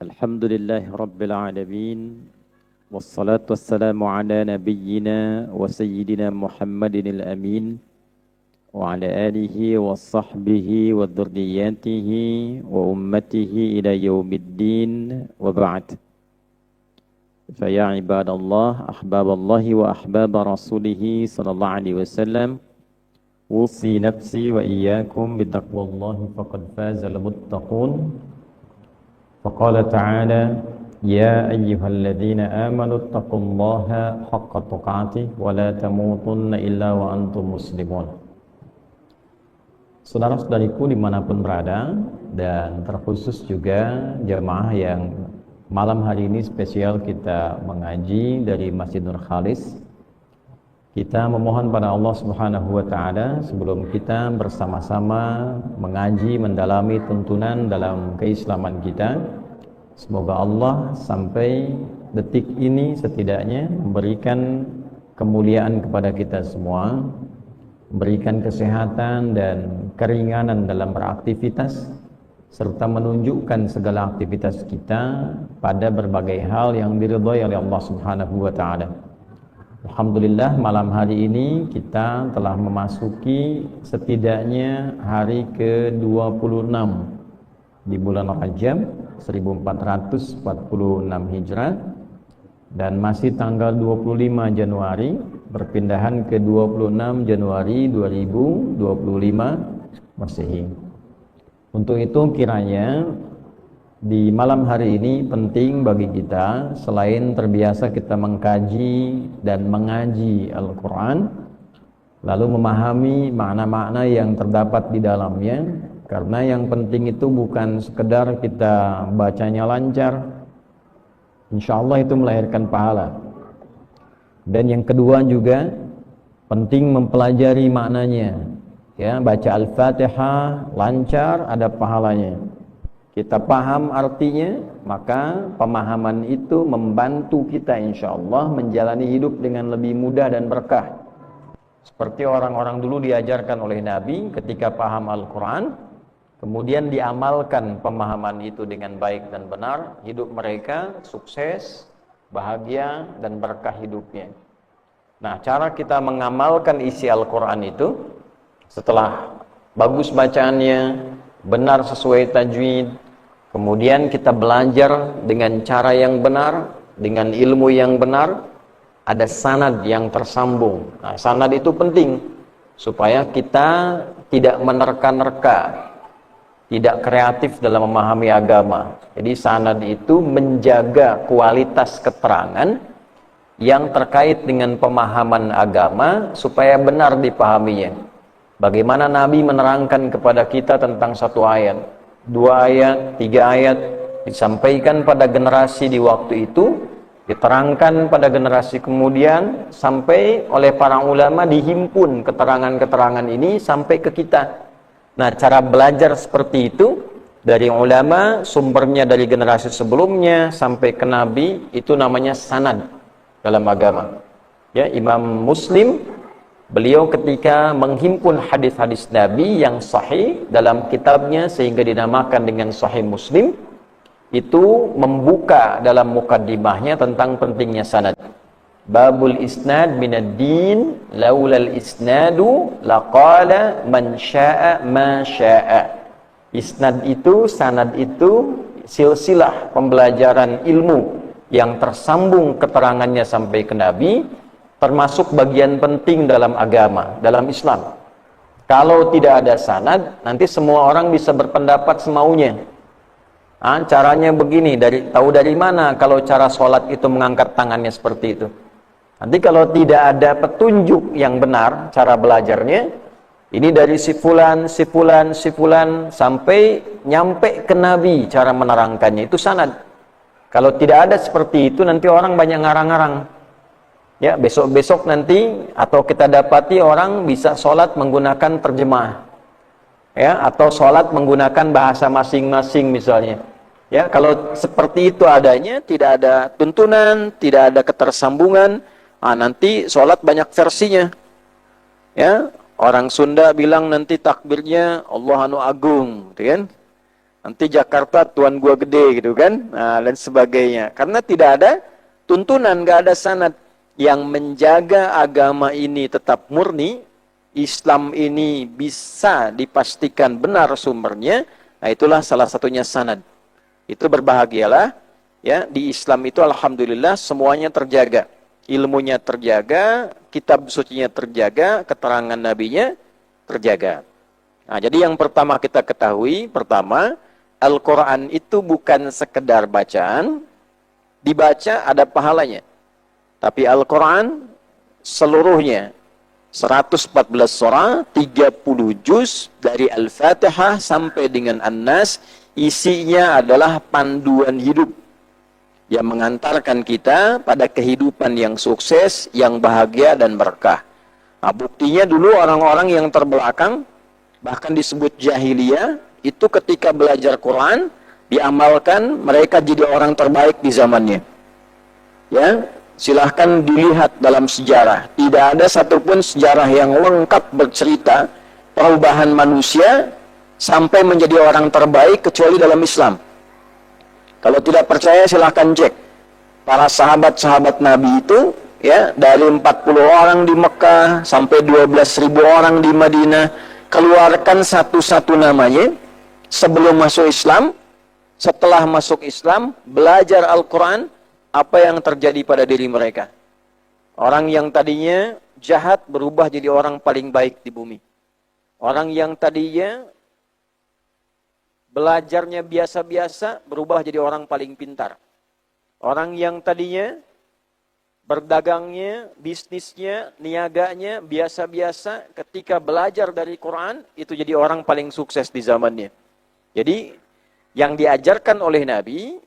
الحمد لله رب العالمين والصلاة والسلام على نبينا وسيدنا محمد الأمين وعلى آله وصحبه وذرياته وأمته إلى يوم الدين وبعد. فيا عباد الله أحباب الله وأحباب رسوله صلى الله عليه وسلم، أوصي نفسي وإياكم بتقوى الله فقد فاز المتقون. فقال تعالى: يا أيها الذين آمنوا اتقوا الله حق تقاته ولا تموتن إلا وأنتم مسلمون. Saudara-saudariku dimanapun berada, dan terkhusus juga jamaah yang malam hari ini spesial kita mengaji dari Masjid Nur Khalis, kita memohon pada Allah Subhanahu wa Ta'ala sebelum kita bersama-sama mengaji, mendalami tuntunan dalam keislaman kita, semoga Allah sampai detik ini setidaknya memberikan kemuliaan kepada kita semua, memberikan kesehatan dan keringanan dalam beraktivitas, serta menunjukkan segala aktivitas kita pada berbagai hal yang diridhai oleh Allah Subhanahu wa Ta'ala. Alhamdulillah, malam hari ini kita telah memasuki setidaknya hari ke-26 di bulan Rajab 1446 Hijrah, dan masih tanggal 25 Januari berpindahan ke 26 Januari 2025 Masehi. Untuk itu kiranya di malam hari ini penting bagi kita, selain terbiasa kita mengkaji dan mengaji Al-Quran, lalu memahami makna-makna yang terdapat di dalamnya, karena yang penting itu bukan sekedar kita bacanya lancar, insya Allah itu melahirkan pahala. Dan yang kedua juga penting mempelajari maknanya, ya, baca Al-Fatihah lancar ada pahalanya. Kita paham artinya, maka pemahaman itu membantu kita insya Allah menjalani hidup dengan lebih mudah dan berkah. Seperti orang-orang dulu diajarkan oleh Nabi, ketika paham Al-Quran, kemudian diamalkan pemahaman itu dengan baik dan benar, hidup mereka sukses, bahagia, dan berkah hidupnya. Nah, cara kita mengamalkan isi Al-Quran itu, setelah bagus bacaannya, benar sesuai tajwid, kemudian kita belajar dengan cara yang benar, dengan ilmu yang benar, ada sanad yang tersambung. Nah, sanad itu penting supaya kita tidak menerka-nerka, tidak kreatif dalam memahami agama. Jadi sanad itu menjaga kualitas keterangan yang terkait dengan pemahaman agama supaya benar dipahaminya. Bagaimana Nabi menerangkan kepada kita tentang satu ayat, 2 ayat, 3 ayat, disampaikan pada generasi di waktu itu, diterangkan pada generasi kemudian, sampai oleh para ulama dihimpun keterangan-keterangan ini sampai ke kita. Nah, cara belajar seperti itu dari ulama, sumbernya dari generasi sebelumnya sampai ke Nabi, itu namanya sanad dalam agama. Ya, Imam Muslim, beliau ketika menghimpun hadis-hadis Nabi yang sahih dalam kitabnya sehingga dinamakan dengan Sahih Muslim, itu membuka dalam mukaddimahnya tentang pentingnya sanad. Babul isnad minad din, laulal isnadu laqala man syaa ma syaa. Isnad itu, sanad itu silsilah pembelajaran ilmu yang tersambung keterangannya sampai ke Nabi, termasuk bagian penting dalam agama, dalam Islam. Kalau tidak ada sanad, nanti semua orang bisa berpendapat semaunya. Caranya begini, tahu dari mana kalau cara sholat itu mengangkat tangannya seperti itu? Nanti kalau tidak ada petunjuk yang benar cara belajarnya, ini dari si fulan sampai nyampe ke Nabi cara menerangkannya, itu sanad. Kalau tidak ada seperti itu, nanti orang banyak ngarang-ngarang. Ya, besok-besok nanti atau kita dapati orang bisa sholat menggunakan terjemah, ya, atau sholat menggunakan bahasa masing-masing misalnya. Ya, kalau seperti itu adanya, tidak ada tuntunan, tidak ada ketersambungan, nanti sholat banyak versinya. Ya, orang Sunda bilang nanti takbirnya Allah anu agung, gitu kan? Nanti Jakarta tuan gua gede gitu kan, nah, dan sebagainya. Karena tidak ada tuntunan, nggak ada sanad yang menjaga agama ini tetap murni, Islam ini bisa dipastikan benar sumbernya. Nah, itulah salah satunya sanad. Itu berbahagialah ya, di Islam itu alhamdulillah semuanya terjaga. Ilmunya terjaga, kitab sucinya terjaga, keterangan nabinya terjaga. Nah, jadi yang pertama kita ketahui, pertama, Al-Quran itu bukan sekedar bacaan, dibaca ada pahalanya. Tapi Al-Quran seluruhnya, 114 surah, 30 juz, dari Al-Fatihah sampai dengan An-Nas, isinya adalah panduan hidup yang mengantarkan kita pada kehidupan yang sukses, yang bahagia dan berkah. Nah, buktinya dulu orang-orang yang terbelakang, bahkan disebut jahiliyah, itu ketika belajar Quran, diamalkan, mereka jadi orang terbaik di zamannya. Ya, silahkan dilihat dalam sejarah. Tidak ada satupun sejarah yang lengkap bercerita perubahan manusia sampai menjadi orang terbaik kecuali dalam Islam. Kalau tidak percaya silahkan cek. Para sahabat-sahabat Nabi itu, ya, dari 40 orang di Mekah sampai 12.000 orang di Madinah, keluarkan satu-satu namanya sebelum masuk Islam, setelah masuk Islam, belajar Al-Quran, apa yang terjadi pada diri mereka. Orang yang tadinya jahat berubah jadi orang paling baik di bumi. Orang yang tadinya belajarnya biasa-biasa berubah jadi orang paling pintar. Orang yang tadinya berdagangnya, bisnisnya, niaganya biasa-biasa, ketika belajar dari Quran, itu jadi orang paling sukses di zamannya. Jadi, yang diajarkan oleh Nabi,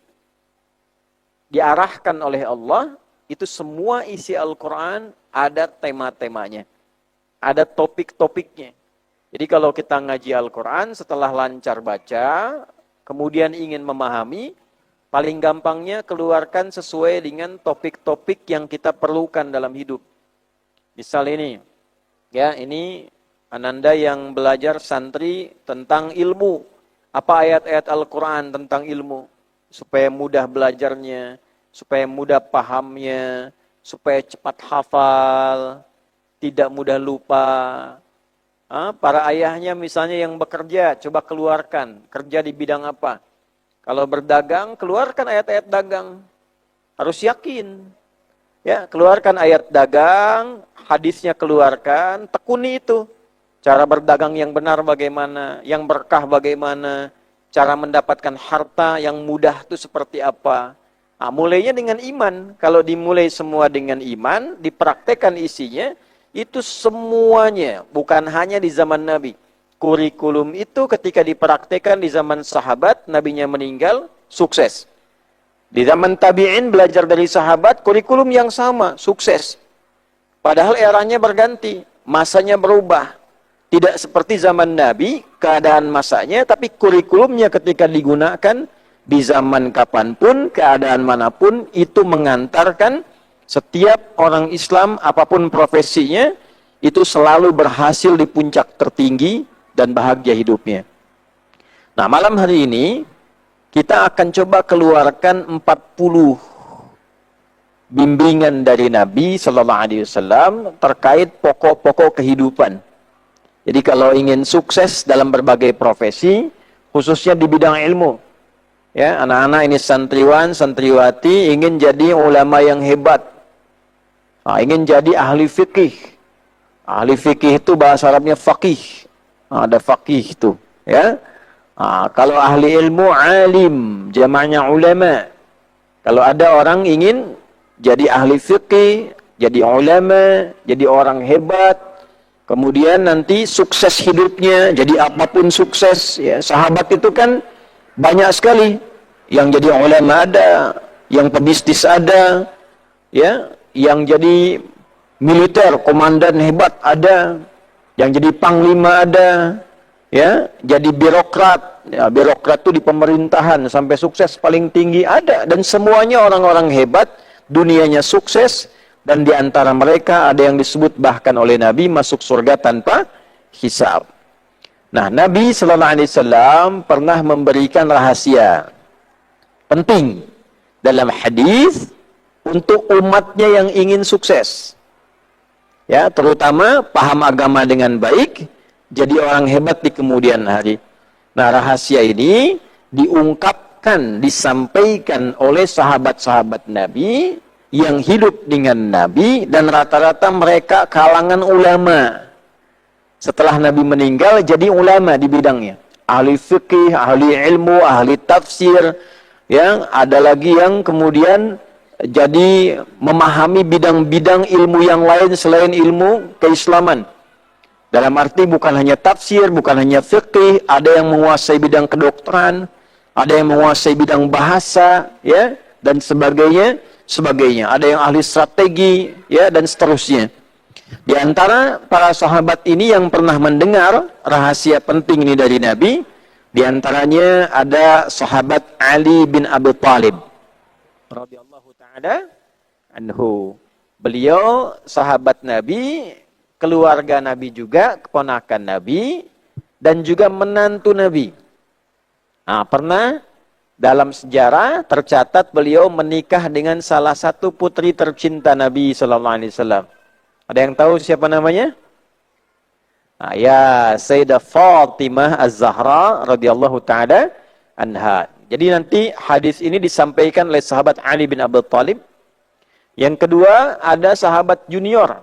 diarahkan oleh Allah, itu semua isi Al-Quran ada tema-temanya. Ada topik-topiknya. Jadi kalau kita ngaji Al-Quran, setelah lancar baca, kemudian ingin memahami, paling gampangnya keluarkan sesuai dengan topik-topik yang kita perlukan dalam hidup. Misal ini, ya, ini Ananda yang belajar santri tentang ilmu. Apa ayat-ayat Al-Quran tentang ilmu? Supaya mudah belajarnya, supaya mudah pahamnya, supaya cepat hafal, tidak mudah lupa. Para ayahnya misalnya yang bekerja, coba keluarkan, kerja di bidang apa? Kalau berdagang, keluarkan ayat-ayat dagang. Harus yakin. Ya, keluarkan ayat dagang, hadisnya keluarkan, tekuni itu. Cara berdagang yang benar bagaimana, yang berkah bagaimana, cara mendapatkan harta yang mudah itu seperti apa. Nah, mulainya dengan iman. Kalau dimulai semua dengan iman, dipraktekkan isinya, itu semuanya, bukan hanya di zaman Nabi. Kurikulum itu ketika dipraktekkan di zaman sahabat, nabinya meninggal, sukses. Di zaman tabi'in belajar dari sahabat, kurikulum yang sama, sukses. Padahal eranya berganti, masanya berubah. Tidak seperti zaman Nabi, keadaan masanya, tapi kurikulumnya ketika digunakan di zaman kapanpun, keadaan manapun, itu mengantarkan setiap orang Islam, apapun profesinya, itu selalu berhasil di puncak tertinggi dan bahagia hidupnya. Nah, malam hari ini, kita akan coba keluarkan 40 bimbingan dari Nabi SAW terkait pokok-pokok kehidupan. Jadi kalau ingin sukses dalam berbagai profesi, khususnya di bidang ilmu, ya, anak-anak ini santriwan, santriwati ingin jadi ulama yang hebat, ingin jadi ahli fikih. Ahli fikih itu bahasa Arabnya faqih, ada faqih itu, ya. Kalau ahli ilmu alim, jamaknya ulama. Kalau ada orang ingin jadi ahli fikih, jadi ulama, jadi orang hebat, kemudian nanti sukses hidupnya, jadi apapun sukses. Ya, sahabat itu kan banyak sekali. Yang jadi ulama ada, yang pebisnis ada, ya, yang jadi militer, komandan hebat ada, yang jadi panglima ada, ya, jadi birokrat. Ya, birokrat itu di pemerintahan sampai sukses paling tinggi ada, dan semuanya orang-orang hebat, dunianya sukses. Dan di antara mereka ada yang disebut bahkan oleh Nabi masuk surga tanpa hisab. Nah, Nabi Sallallahu Alaihi Wasallam pernah memberikan rahasia penting dalam hadis untuk umatnya yang ingin sukses. Ya, terutama paham agama dengan baik, jadi orang hebat di kemudian hari. Nah, rahasia ini diungkapkan, disampaikan oleh sahabat-sahabat Nabi yang hidup dengan Nabi, dan rata-rata mereka kalangan ulama. Setelah Nabi meninggal, jadi ulama di bidangnya. Ahli fikih, ahli ilmu, ahli tafsir. Ya, ada lagi yang kemudian jadi memahami bidang-bidang ilmu yang lain selain ilmu keislaman. Dalam arti bukan hanya tafsir, bukan hanya fikih, ada yang menguasai bidang kedokteran, ada yang menguasai bidang bahasa, ya, dan sebagainya. Ada yang ahli strategi, ya, dan seterusnya. Di antara para sahabat ini yang pernah mendengar rahasia penting ini dari Nabi, di antaranya ada sahabat Ali bin Abi Thalib radhiyallahu ta'ala anhu. Beliau sahabat Nabi, keluarga Nabi juga, keponakan Nabi, dan juga menantu Nabi. Nah, pernah dalam sejarah tercatat beliau menikah dengan salah satu putri tercinta Nabi Sallallahu Alaihi Wasallam. Ada yang tahu siapa namanya? Nah, ya, Sayyidah Fatimah Az-Zahra radhiyallahu ta'ala anha. Jadi nanti hadis ini disampaikan oleh sahabat Ali bin Abi Thalib. Yang kedua, ada sahabat junior.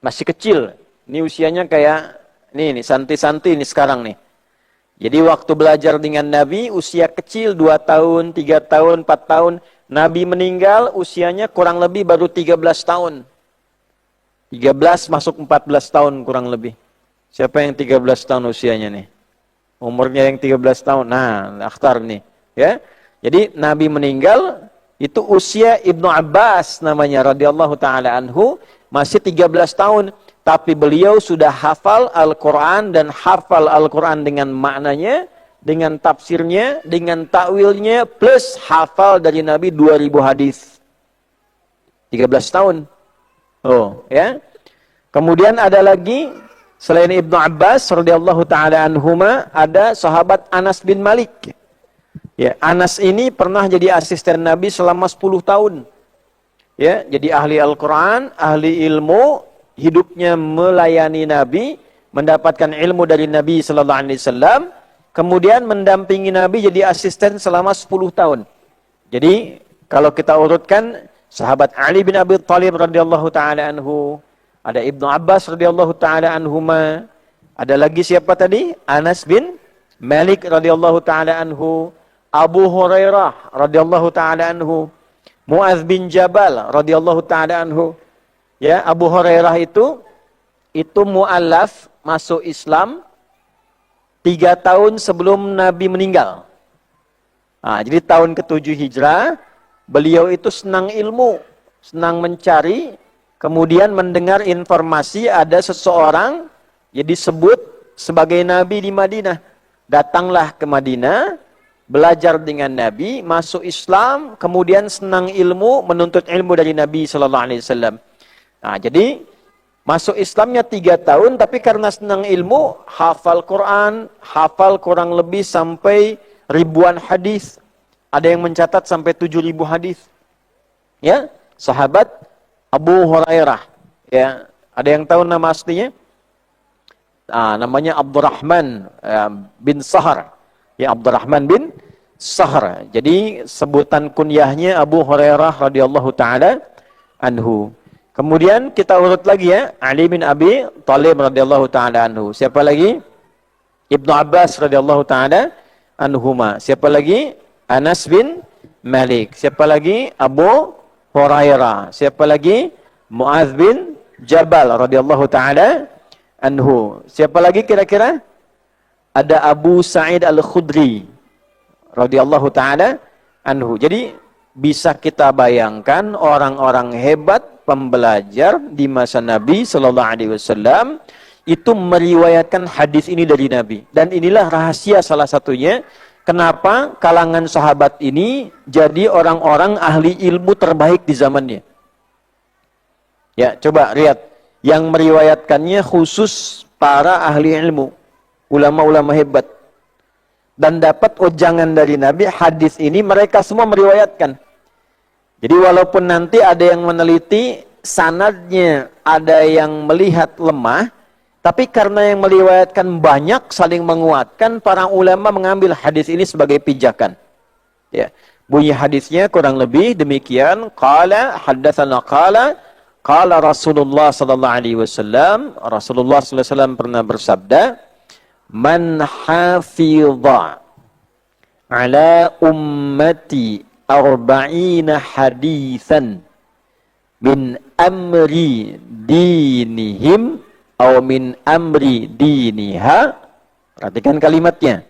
Masih kecil. Ini usianya kayak, nih santai-santai ini sekarang nih. Jadi waktu belajar dengan Nabi, usia kecil 2 tahun, 3 tahun, 4 tahun. Nabi meninggal, usianya kurang lebih baru 13 tahun. 13 masuk 14 tahun kurang lebih. Siapa yang 13 tahun usianya nih? Umurnya yang 13 tahun. Nah, akhtar nih. Ya, jadi Nabi meninggal itu usia Ibnu Abbas namanya radhiyallahu taala anhu masih 13 tahun, tapi beliau sudah hafal Al-Qur'an dan hafal Al-Qur'an dengan maknanya, dengan tafsirnya, dengan takwilnya, plus hafal dari Nabi 2000 hadis. 13 tahun. Oh, ya. Kemudian ada lagi selain Ibnu Abbas radhiyallahu taala anhuma, ada sahabat Anas bin Malik. Ya, Anas ini pernah jadi asisten Nabi selama 10 tahun. Ya, jadi ahli Al-Qur'an, ahli ilmu, hidupnya melayani Nabi, mendapatkan ilmu dari Nabi sallallahu alaihi wasallam, kemudian mendampingi Nabi jadi asisten selama 10 tahun. Jadi, kalau kita urutkan sahabat Ali bin Abi Thalib radhiyallahu taala anhu, ada Ibnu Abbas radhiyallahu taala anhuma, ada lagi siapa tadi? Anas bin Malik radhiyallahu taala anhu, Abu Hurairah radhiyallahu taala anhu, Mu'adz bin Jabal radhiyallahu taala anhu. Ya, Abu Hurairah itu mu'allaf masuk Islam 3 tahun sebelum Nabi meninggal. Nah, jadi tahun ke-7 Hijrah, beliau itu senang ilmu, senang mencari, kemudian mendengar informasi ada seseorang yang disebut sebagai Nabi di Madinah. Datanglah ke Madinah, belajar dengan Nabi, masuk Islam, kemudian senang ilmu, menuntut ilmu dari Nabi Sallallahu Alaihi Wasallam. Nah, jadi masuk Islamnya 3 tahun, tapi karena senang ilmu, hafal Quran, hafal kurang lebih sampai ribuan hadis. Ada yang mencatat sampai 7.000 hadis. Ya, sahabat Abu Hurairah. Ya, ada yang tahu nama aslinya? Namanya Abdurrahman bin Sahar. Ya, Abdurrahman bin Sahar. Jadi sebutan kunyahnya Abu Hurairah radhiyallahu taala anhu. Kemudian kita urut lagi ya, Ali bin Abi Thalib radhiyallahu taala anhu. Siapa lagi? Ibnu Abbas radhiyallahu taala anhuma. Siapa lagi? Anas bin Malik. Siapa lagi? Abu Hurairah. Siapa lagi? Mu'adz bin Jabal radhiyallahu taala anhu. Siapa lagi kira-kira? Ada Abu Sa'id Al-Khudri radhiyallahu taala anhu. Jadi bisa kita bayangkan orang-orang hebat pembelajar di masa Nabi sallallahu alaihi wasallam itu meriwayatkan hadis ini dari Nabi. Dan inilah rahasia salah satunya kenapa kalangan sahabat ini jadi orang-orang ahli ilmu terbaik di zamannya. Ya, coba lihat yang meriwayatkannya khusus para ahli ilmu. ulama-ulama hebat. Dan dapat ujangan dari Nabi, hadis ini mereka semua meriwayatkan. Jadi walaupun nanti ada yang meneliti, sanadnya ada yang melihat lemah, tapi karena yang meriwayatkan banyak, saling menguatkan, para ulama mengambil hadis ini sebagai pijakan. Ya. Bunyi hadisnya kurang lebih demikian, qala haddatsana qala Rasulullah sallallahu alaihi wasallam, Rasulullah sallallahu alaihi wasallam pernah bersabda, man hafidha ala ummati arba'ina hadithan min amri dinihim atau min amri diniha. Perhatikan kalimatnya.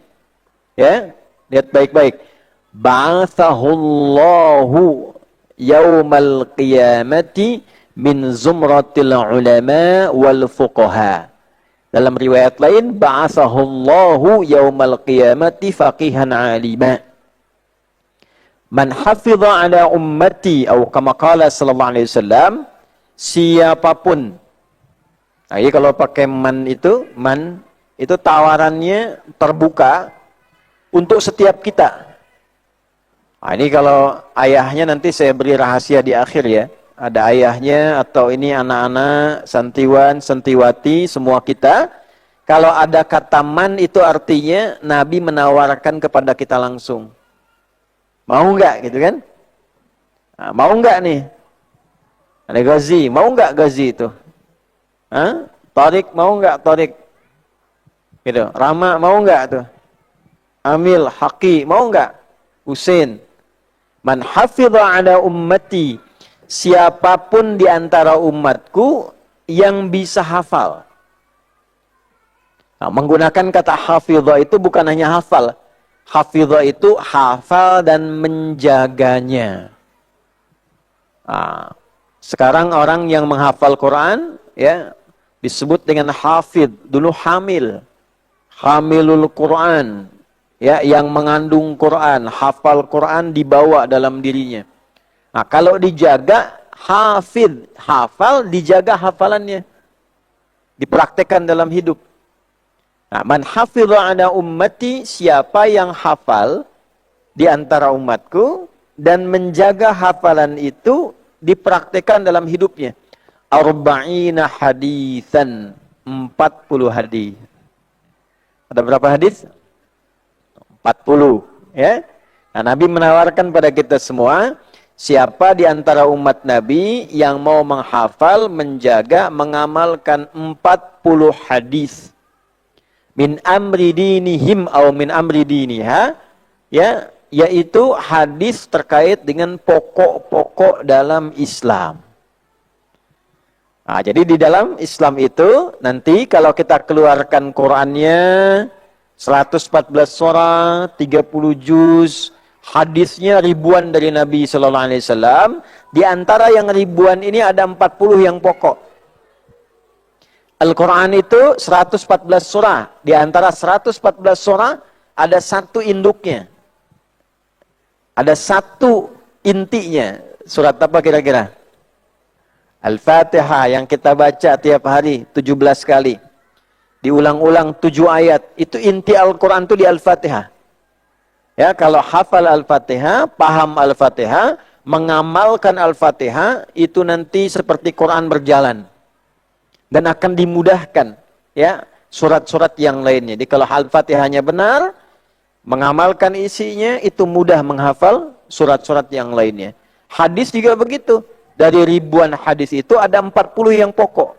Ya, lihat baik-baik. Ba'athahullahu yaumal qiyamati min zumratil ulama wal fuqaha. Dalam riwayat lain, ba'athahullahu yaumal qiyamati faqihan alima. Man hafidha ala ummati atau kama qala sallallahu alaihi wasallam, siapapun. Nah, ini kalau pakai man itu tawarannya terbuka untuk setiap kita. Nah, ini kalau ayahnya nanti saya beri rahasia di akhir ya. Ada ayahnya atau ini anak-anak, santiwan, santiwati, semua kita. Kalau ada kata man itu artinya Nabi menawarkan kepada kita langsung. Mau enggak gitu kan? Nah, mau enggak nih? Ada Ghazi, mau enggak Ghazi itu? Hah? Tariq mau enggak Tariq? Gitu. Rama mau enggak tuh? Amil, Haqi mau enggak? Husain. Man hafidha ala ummati, siapapun di antara umatku yang bisa hafal. Nah, menggunakan kata hafidha itu bukan hanya hafal. Hafidha itu hafal dan menjaganya. Nah, sekarang orang yang menghafal Quran ya disebut dengan hafid. Dulu hamil. Hamilul Quran. Ya, yang mengandung Quran, hafal Quran dibawa dalam dirinya. Nah, kalau dijaga, hafid, hafal, dijaga hafalannya. Dipraktekkan dalam hidup. Nah, man hafidha ala ummati, siapa yang hafal di antara umatku dan menjaga hafalan itu dipraktekkan dalam hidupnya. Arba'ina hadithan, 40 hadis. Ada berapa hadis? 40, ya. Nah, Nabi menawarkan pada kita semua, siapa di antara umat Nabi yang mau menghafal, menjaga, mengamalkan 40 hadis. Min amri dinihim atau min amri diniha, ya, yaitu hadis terkait dengan pokok-pokok dalam Islam. Nah, jadi di dalam Islam itu nanti kalau kita keluarkan Qurannya 114 surah, 30 juz, hadisnya ribuan dari Nabi sallallahu alaihi wasallam. Di antara yang ribuan ini ada 40 yang pokok. Al-Quran itu 114 surah. Di antara 114 surah ada satu induknya. Ada satu intinya. Surat apa kira-kira? Al-Fatihah yang kita baca tiap hari 17 kali. Diulang-ulang 7 ayat. Itu inti Al-Quran itu di Al-Fatihah. Ya, kalau hafal Al-Fatihah, paham Al-Fatihah, mengamalkan Al-Fatihah, itu nanti seperti Quran berjalan. Dan akan dimudahkan. Ya, surat-surat yang lainnya. Jadi kalau Al-Fatihahnya benar, mengamalkan isinya, itu mudah menghafal surat-surat yang lainnya. Hadis juga begitu. Dari ribuan hadis itu ada 40 yang pokok.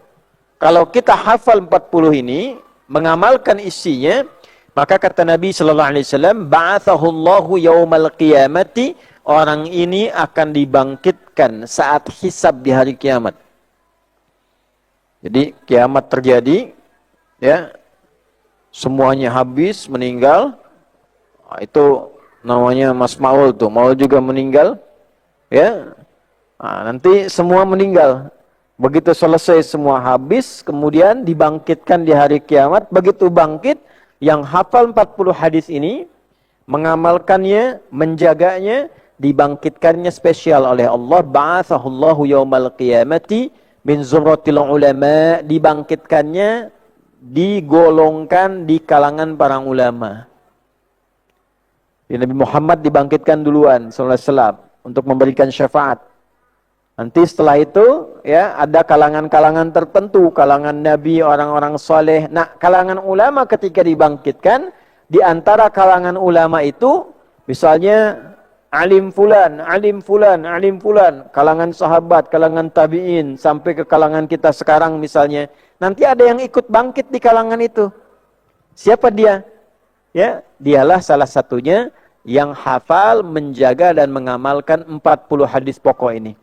Kalau kita hafal 40 ini, mengamalkan isinya, maka kata Nabi sallallahu alaihi wasallam, ba'athahullahu yaumal qiyamati, orang ini akan dibangkitkan saat hisab di hari kiamat. Jadi kiamat terjadi, ya, semuanya habis, meninggal. Nah, itu namanya Mas Maul tuh, Maul juga meninggal, ya. Nah, nanti semua meninggal. Begitu selesai semua habis, kemudian dibangkitkan di hari kiamat. Begitu bangkit, yang hafal 40 hadis ini, mengamalkannya, menjaganya, dibangkitkannya spesial oleh Allah. Ba'athahullahu yaumal qiyamati min zumratil ulama, dibangkitkannya digolongkan di kalangan para ulama. Nabi Muhammad dibangkitkan duluan sallallahu alaihi wasallam untuk memberikan syafaat. Nanti setelah itu ya ada kalangan-kalangan tertentu, kalangan nabi, orang-orang soleh. Nah, kalangan ulama ketika dibangkitkan, di antara kalangan ulama itu misalnya alim fulan, alim fulan, alim fulan, kalangan sahabat, kalangan tabi'in, sampai ke kalangan kita sekarang misalnya. Nanti ada yang ikut bangkit di kalangan itu. Siapa dia? Ya, dialah salah satunya yang hafal, menjaga dan mengamalkan 40 hadis pokok ini.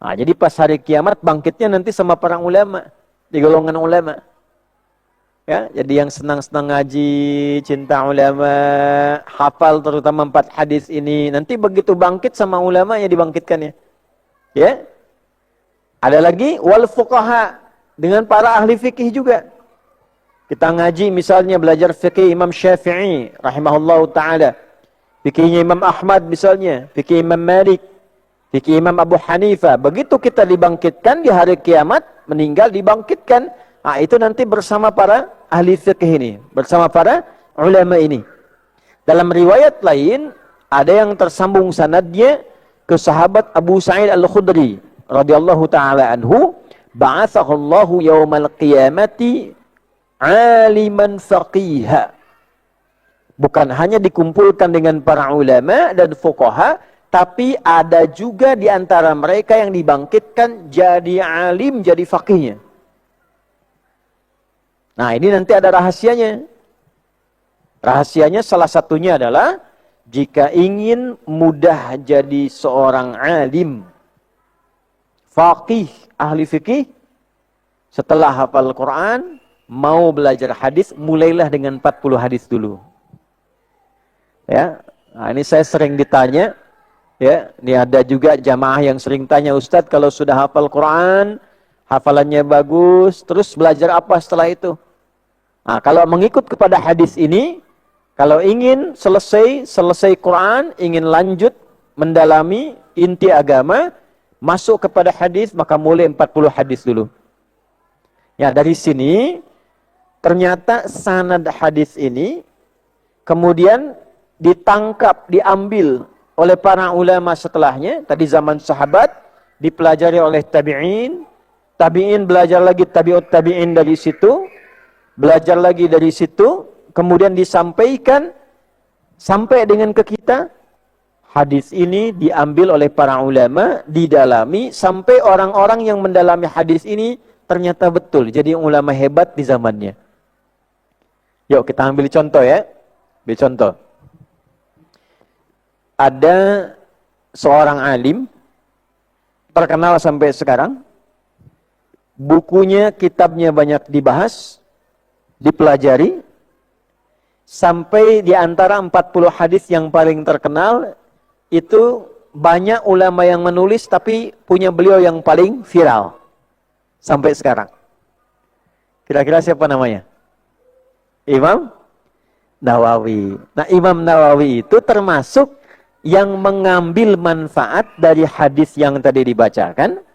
Nah, jadi pas hari kiamat bangkitnya nanti sama para ulama, di golongan ulama. Ya, jadi yang senang-senang ngaji, cinta ulama, hafal terutama 4 hadis ini, nanti begitu bangkit sama ulama ya dibangkitkan ya. Ya. Ada lagi wal fuqaha, dengan para ahli fikih juga. Kita ngaji misalnya belajar fikih Imam Syafi'i rahimahullahu taala. Fikihnya Imam Ahmad misalnya, fikih Imam Malik, fikih Imam Abu Hanifah. Begitu kita dibangkitkan di hari kiamat, meninggal dibangkitkan. Nah, itu nanti bersama para ahli fikih ini, bersama para ulama ini. Dalam riwayat lain, ada yang tersambung sanadnya ke sahabat Abu Sa'id Al-Khudri radhiyallahu taala anhu, ba'athahu Allahu yaumal qiyamati 'aliman faqiha. Bukan hanya dikumpulkan dengan para ulama dan fuqaha, tapi ada juga di antara mereka yang dibangkitkan jadi alim, jadi faqihnya. Nah, ini nanti ada rahasianya. Rahasianya salah satunya adalah jika ingin mudah jadi seorang alim, faqih, ahli fikih, setelah hafal Quran, mau belajar hadis, mulailah dengan 40 hadis dulu. Ya, nah ini saya sering ditanya, ya, ini ada juga jamaah yang sering tanya, Ustadz kalau sudah hafal Quran, hafalannya bagus, terus belajar apa setelah itu? Nah, kalau mengikut kepada hadis ini, kalau ingin selesai Quran, ingin lanjut mendalami inti agama, masuk kepada hadis, maka mulai 40 hadis dulu. Ya, dari sini ternyata sanad hadis ini kemudian ditangkap, diambil oleh para ulama setelahnya. Tadi zaman sahabat dipelajari oleh tabi'in, tabi'in belajar lagi tabi'ut tabi'in dari situ, belajar lagi dari situ, kemudian disampaikan sampai dengan ke kita. Hadis ini diambil oleh para ulama, didalami, sampai orang-orang yang mendalami hadis ini ternyata betul jadi ulama hebat di zamannya. Yuk kita ambil contoh ya. Ambil contoh. Ada seorang alim terkenal sampai sekarang. Bukunya, kitabnya banyak dibahas, dipelajari, sampai di antara 40 hadis yang paling terkenal itu banyak ulama yang menulis, tapi punya beliau yang paling viral sampai sekarang. Kira-kira siapa namanya? Imam Nawawi. Nah, Imam Nawawi itu termasuk yang mengambil manfaat dari hadis yang tadi dibacakan.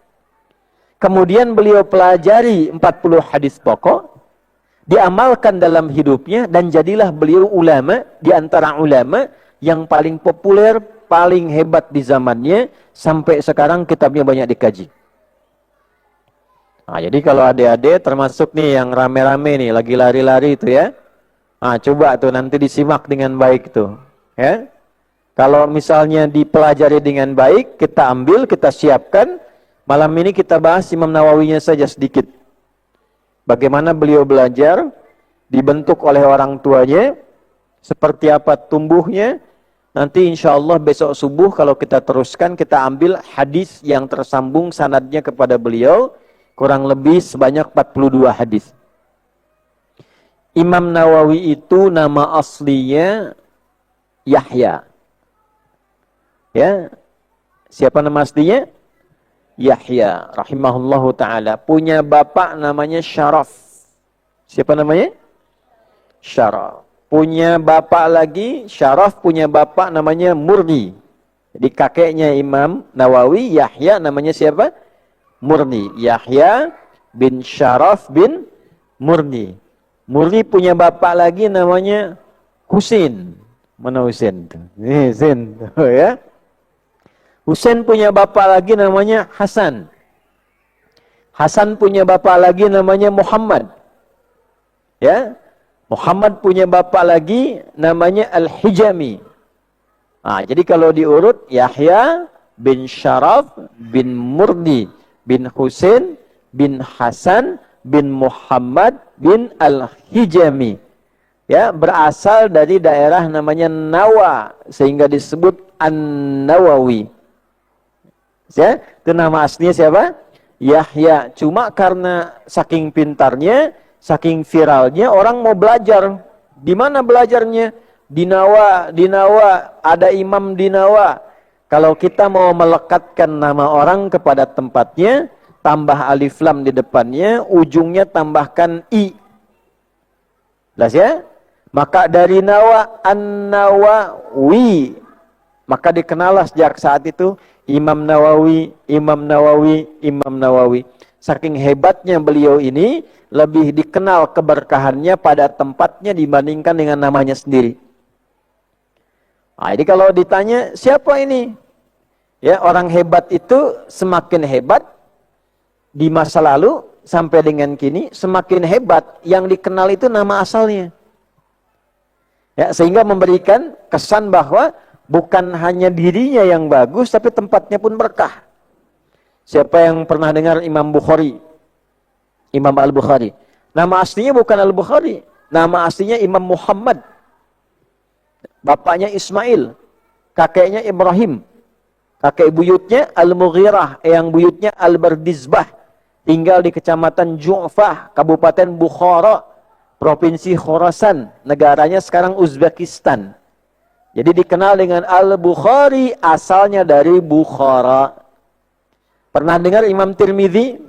Kemudian beliau pelajari 40 hadis pokok, diamalkan dalam hidupnya, dan jadilah beliau ulama di antara ulama yang paling populer, paling hebat di zamannya, sampai sekarang kitabnya banyak dikaji. Nah, jadi kalau adik-adik termasuk nih yang rame-rame nih, lagi lari-lari itu ya, nah, coba tuh nanti disimak dengan baik tuh, ya. Kalau misalnya dipelajari dengan baik, kita ambil, kita siapkan. Malam ini kita bahas Imam Nawawinya saja sedikit. Bagaimana beliau belajar, dibentuk oleh orang tuanya, seperti apa tumbuhnya. Nanti insya Allah besok subuh kalau kita teruskan, kita ambil hadis yang tersambung sanadnya kepada beliau, kurang lebih sebanyak 42 hadis. Imam Nawawi itu nama aslinya Yahya. Ya, siapa nama aslinya? Yahya, rahimahullahu ta'ala. Punya bapak namanya Syaraf. Siapa namanya? Syaraf. Punya bapak lagi, Syaraf punya bapak namanya Murni. Jadi kakeknya Imam Nawawi, Yahya namanya siapa? Murni. Yahya bin Syaraf bin Murni. Murni punya bapak lagi namanya Husin. Mana Husin? Ini Husin, ya. Husin punya bapak lagi namanya Hasan. Hasan punya bapak lagi namanya Muhammad. Ya. Muhammad punya bapak lagi namanya Al-Hijami. Nah, jadi kalau diurut Yahya bin Syaraf bin Murdi bin Husin bin Hasan bin Muhammad bin Al-Hijami. Ya, berasal dari daerah namanya Nawa sehingga disebut An-Nawawi. Ya, itu nama aslinya siapa? Yahya. Cuma karena saking pintarnya, saking viralnya orang mau belajar. Di mana belajarnya? Di Nawa, ada imam di Nawa. Kalau kita mau melekatkan nama orang kepada tempatnya, tambah alif lam di depannya, ujungnya tambahkan i. Jelas ya? Maka dari Nawa, An-Nawawi. Maka dikenallah sejak saat itu Imam Nawawi, Imam Nawawi, Imam Nawawi. Saking hebatnya beliau ini, lebih dikenal keberkahannya pada tempatnya dibandingkan dengan namanya sendiri. Nah, jadi kalau ditanya, siapa ini? Ya, orang hebat itu semakin hebat di masa lalu sampai dengan kini, semakin hebat yang dikenal itu nama asalnya. Ya, sehingga memberikan kesan bahwa bukan hanya dirinya yang bagus, tapi tempatnya pun berkah. Siapa yang pernah dengar Imam Bukhari? Imam Al-Bukhari. Nama aslinya bukan Al-Bukhari. Nama aslinya Imam Muhammad. Bapaknya Ismail. Kakeknya Ibrahim. Kakek buyutnya Al-Mughirah. Yang buyutnya Al-Bardizbah. Tinggal di kecamatan Ju'fah, Kabupaten Bukhara, Provinsi Khorasan. Negaranya sekarang Uzbekistan. Jadi dikenal dengan Al-Bukhari, asalnya dari Bukhara. Pernah dengar Imam Tirmidzi?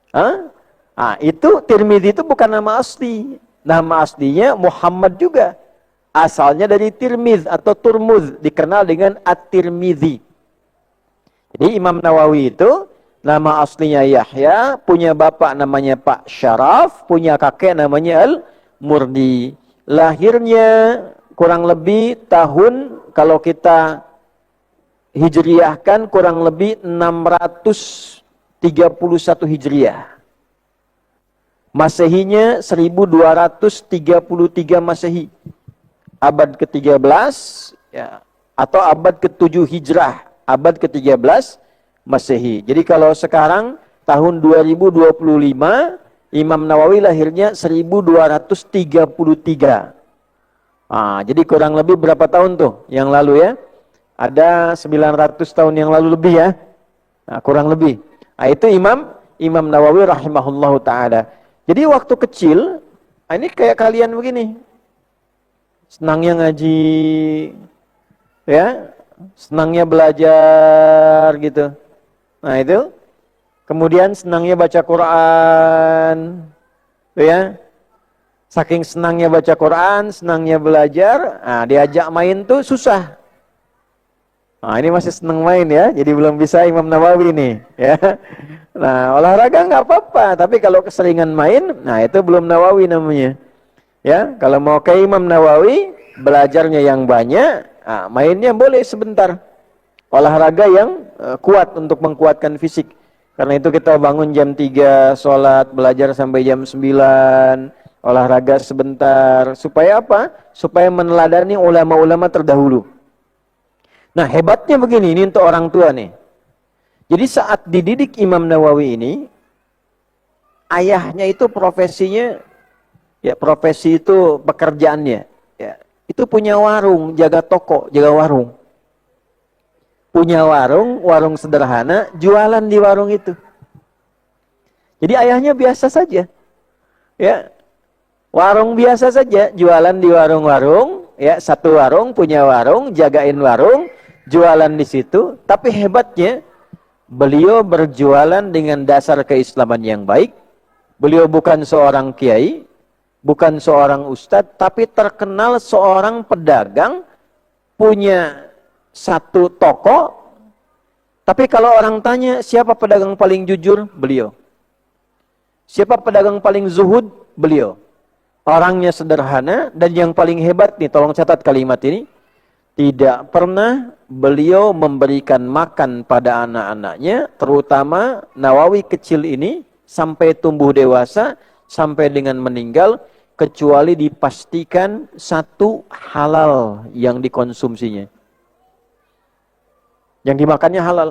Hah? Ah, itu Tirmidzi itu bukan nama asli. Nama aslinya Muhammad juga. Asalnya dari Tirmidz atau Turmuz, dikenal dengan At-Tirmidzi. Jadi Imam Nawawi itu nama aslinya Yahya, punya bapak namanya Pak Syaraf, punya kakek namanya Al-Murdi. Lahirnya kurang lebih tahun, kalau kita hijriyahkan, kurang lebih 631 hijriyah. Masehinya 1233 Masehi. Abad ke-13 ya, atau abad ke-7 Hijrah, abad ke-13 Masehi. Jadi kalau sekarang tahun 2025, Imam Nawawi lahirnya 1233. Jadi kurang lebih berapa tahun tuh yang lalu ya? Ada 900 tahun yang lalu lebih ya. Nah, kurang lebih. Nah, itu Imam Nawawi rahimahullahu taala. Jadi waktu kecil, ini kayak kalian begini. Senangnya ngaji, ya, senangnya belajar gitu. Nah itu, kemudian senangnya baca Quran, ya. Saking senangnya baca Quran, senangnya belajar, nah, diajak main tuh susah. Nah ini masih senang main ya, jadi belum bisa Imam Nawawi nih, ya. Nah olahraga nggak apa-apa, tapi kalau keseringan main, nah itu belum Nawawi namanya. Ya, kalau mau ke Imam Nawawi, belajarnya yang banyak, nah, mainnya boleh sebentar. Olahraga yang kuat untuk mengkuatkan fisik. Karena itu kita bangun jam 3, sholat, belajar sampai jam 9, olahraga sebentar. Supaya apa? Supaya meneladani ulama-ulama terdahulu. Nah, hebatnya begini, ini untuk orang tua nih. Jadi saat dididik Imam Nawawi ini, ayahnya itu profesinya, ya, profesi itu pekerjaannya, ya, itu punya warung, jaga toko, jaga warung. Punya warung sederhana, jualan di warung itu. Jadi ayahnya biasa saja. Ya. Warung biasa saja, jualan di warung-warung, ya, satu warung, punya warung, jagain warung, jualan di situ, tapi hebatnya beliau berjualan dengan dasar keislaman yang baik. Beliau bukan seorang kiai, bukan seorang ustadz, tapi terkenal seorang pedagang, punya satu toko. Tapi kalau orang tanya siapa pedagang paling jujur, beliau. Siapa pedagang paling zuhud? Beliau. Orangnya sederhana dan yang paling hebat nih, tolong catat kalimat ini. Tidak pernah beliau memberikan makan pada anak-anaknya, terutama Nawawi kecil ini, sampai tumbuh dewasa, sampai dengan meninggal, kecuali dipastikan satu halal yang dikonsumsinya. Yang dimakannya halal.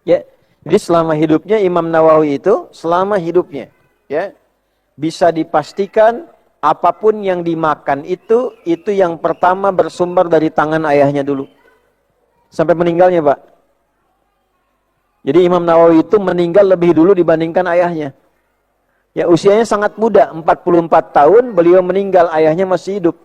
Ya. Jadi selama hidupnya Imam Nawawi itu, selama hidupnya, ya, bisa dipastikan apapun yang dimakan itu yang pertama bersumber dari tangan ayahnya dulu. Sampai meninggalnya, Pak. Jadi Imam Nawawi itu meninggal lebih dulu dibandingkan ayahnya. Ya, usianya sangat muda, 44 tahun, beliau meninggal, ayahnya masih hidup.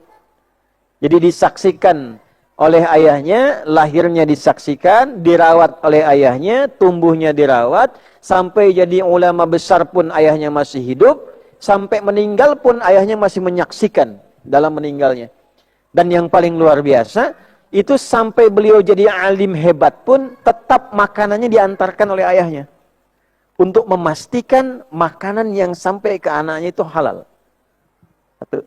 Jadi disaksikan oleh ayahnya, lahirnya disaksikan, dirawat oleh ayahnya, tumbuhnya dirawat, sampai jadi ulama besar pun ayahnya masih hidup, sampai meninggal pun ayahnya masih menyaksikan dalam meninggalnya. Dan yang paling luar biasa, itu sampai beliau jadi alim hebat pun, tetap makanannya diantarkan oleh ayahnya. Untuk memastikan makanan yang sampai ke anaknya itu halal. Satu.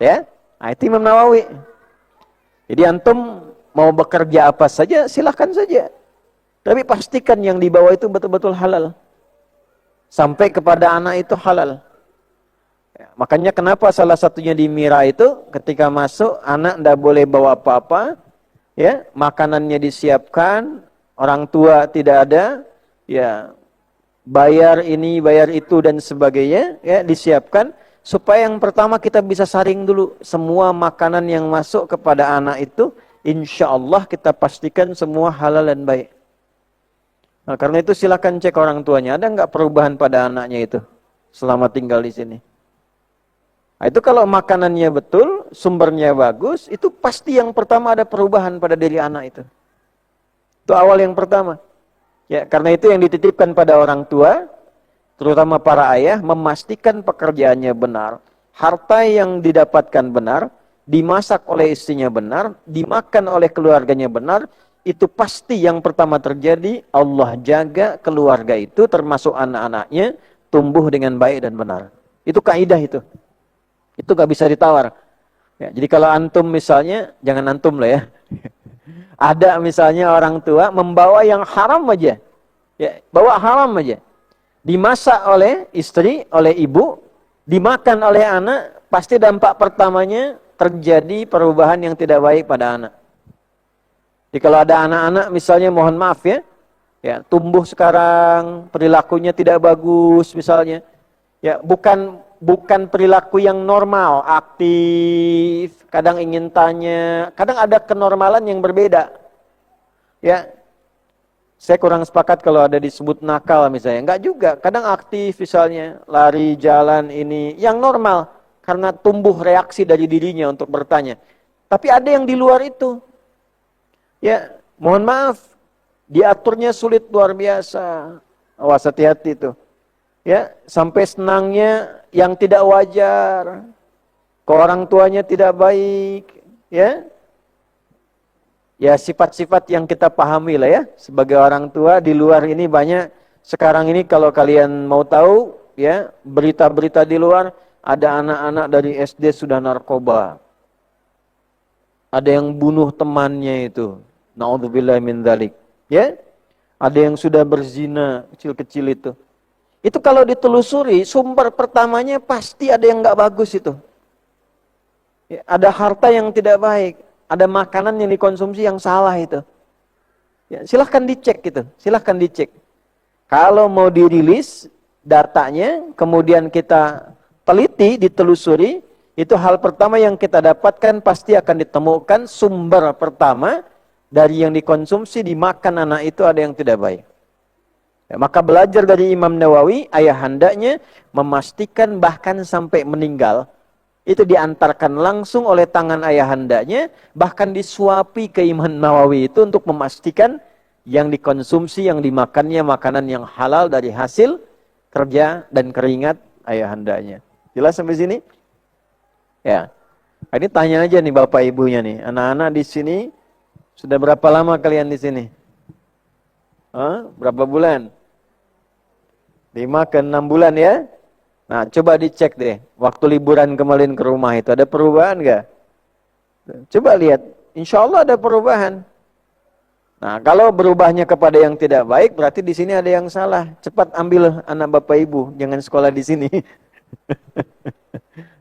Ya, nah, itu Imam Nawawi. Jadi antum mau bekerja apa saja, silahkan saja. Tapi pastikan yang dibawa itu betul-betul halal. Sampai kepada anak itu halal. Ya, makanya kenapa salah satunya di Mira itu, ketika masuk, anak tidak boleh bawa apa-apa. Ya, makanannya disiapkan, orang tua tidak ada. Ya, bayar ini, bayar itu, dan sebagainya. Ya, disiapkan. Supaya yang pertama kita bisa saring dulu semua makanan yang masuk kepada anak itu, insya Allah kita pastikan semua halal dan baik. Nah, karena itu silakan cek orang tuanya, ada nggak perubahan pada anaknya itu selama tinggal di sini. Nah, itu kalau makanannya betul, sumbernya bagus, itu pasti yang pertama ada perubahan pada diri anak itu. Itu awal yang pertama. Ya, karena itu yang dititipkan pada orang tua, terutama para ayah, memastikan pekerjaannya benar, harta yang didapatkan benar, dimasak oleh istrinya benar, dimakan oleh keluarganya benar, itu pasti yang pertama terjadi, Allah jaga keluarga itu, termasuk anak-anaknya, tumbuh dengan baik dan benar. Itu kaidah itu. Itu gak bisa ditawar. Ya, jadi kalau antum misalnya, jangan antum lah ya. Ada misalnya orang tua membawa yang haram aja. Ya, bawa haram aja. Dimasak oleh istri, oleh ibu, dimakan oleh anak, pasti dampak pertamanya terjadi perubahan yang tidak baik pada anak. Jadi kalau ada anak-anak misalnya, mohon maaf ya, ya tumbuh sekarang, perilakunya tidak bagus misalnya, ya bukan perilaku yang normal, aktif, kadang ingin tanya, kadang ada kenormalan yang berbeda. Ya, saya kurang sepakat kalau ada disebut nakal misalnya. Enggak juga, kadang aktif misalnya, lari, jalan ini, yang normal. Karena tumbuh reaksi dari dirinya untuk bertanya. Tapi ada yang di luar itu. Ya, mohon maaf, diaturnya sulit luar biasa. Awas, hati-hati itu. Ya, sampai senangnya yang tidak wajar. Ke orang tuanya tidak baik. Ya, ya sifat-sifat yang kita pahami lah ya. Sebagai orang tua di luar ini banyak. Sekarang ini kalau kalian mau tahu ya, berita-berita di luar, ada anak-anak dari SD sudah narkoba. Ada yang bunuh temannya itu. Na'udzubillah min dzalik. Ya? Ada yang sudah berzina kecil-kecil itu. Itu kalau ditelusuri, sumber pertamanya pasti ada yang nggak bagus itu. Ya, ada harta yang tidak baik. Ada makanan yang dikonsumsi yang salah itu. Ya, silahkan dicek gitu, silahkan dicek. Kalau mau dirilis datanya, kemudian kita teliti, ditelusuri, itu hal pertama yang kita dapatkan pasti akan ditemukan sumber pertama dari yang dikonsumsi, dimakan anak itu ada yang tidak baik. Ya, maka belajar dari Imam Nawawi, ayahandanya memastikan bahkan sampai meninggal, itu diantarkan langsung oleh tangan ayahandanya, bahkan disuapi ke Imam Nawawi itu untuk memastikan yang dikonsumsi, yang dimakannya makanan yang halal dari hasil kerja dan keringat ayahandanya. Jelas sampai sini? Ya. Ini tanya aja nih bapak ibunya nih, anak-anak di sini sudah berapa lama kalian di sini? Berapa bulan? 5 ke 6 bulan ya. Nah, coba dicek deh. Waktu liburan kemarin ke rumah itu ada perubahan nggak? Coba lihat. Insya Allah ada perubahan. Nah, kalau berubahnya kepada yang tidak baik, berarti di sini ada yang salah. Cepat ambil anak bapak ibu, jangan sekolah di sini.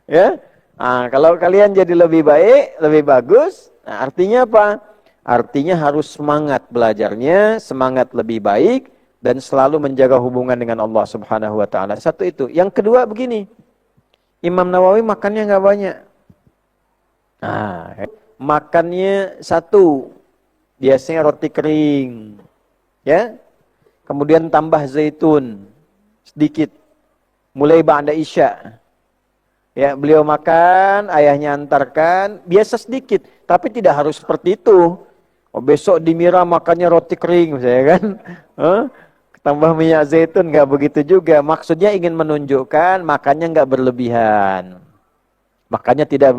Ya. Nah, kalau kalian jadi lebih baik, lebih bagus, nah, artinya apa? Artinya harus semangat belajarnya, semangat lebih baik, dan selalu menjaga hubungan dengan Allah Subhanahu wa taala. Satu itu. Yang kedua begini. Imam Nawawi makannya nggak banyak. Nah, makannya satu. Biasanya roti kering. Ya. Kemudian tambah zaitun sedikit. Mulai ba'da isya. Ya, beliau makan, ayahnya antarkan, biasa sedikit, tapi tidak harus seperti itu. Oh, besok di Mira makannya roti kering, misalnya kan? Tambah minyak zaitun, nggak begitu juga. Maksudnya ingin menunjukkan makannya nggak berlebihan. Makannya tidak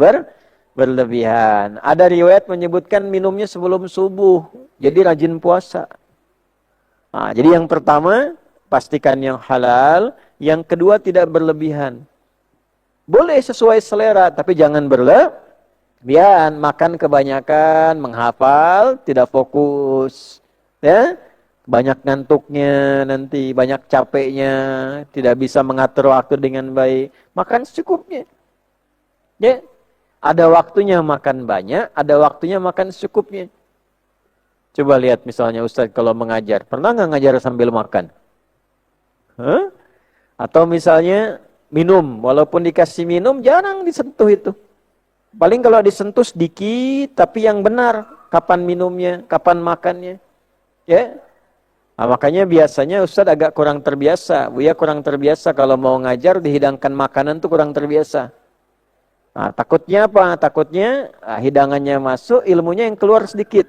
berlebihan. Ada riwayat menyebutkan minumnya sebelum subuh, jadi rajin puasa. Nah, jadi yang pertama pastikan yang halal, yang kedua tidak berlebihan. Boleh sesuai selera, tapi jangan berlebihan. Makan kebanyakan, menghafal, tidak fokus. Ya, banyak ngantuknya nanti, banyak capeknya, tidak bisa mengatur waktu dengan baik. Makan secukupnya. Ya, ada waktunya makan banyak, ada waktunya makan secukupnya. Coba lihat misalnya Ustaz kalau mengajar, pernah nggak ngajar sambil makan? Hah? Atau misalnya minum, walaupun dikasih minum, jarang disentuh itu. Paling kalau disentuh sedikit, tapi yang benar. Kapan minumnya, kapan makannya. Ya. Nah, makanya biasanya Ustaz agak kurang terbiasa. Buya kurang terbiasa kalau mau ngajar, dihidangkan makanan tuh kurang terbiasa. Nah, takutnya apa? Takutnya hidangannya masuk, ilmunya yang keluar sedikit.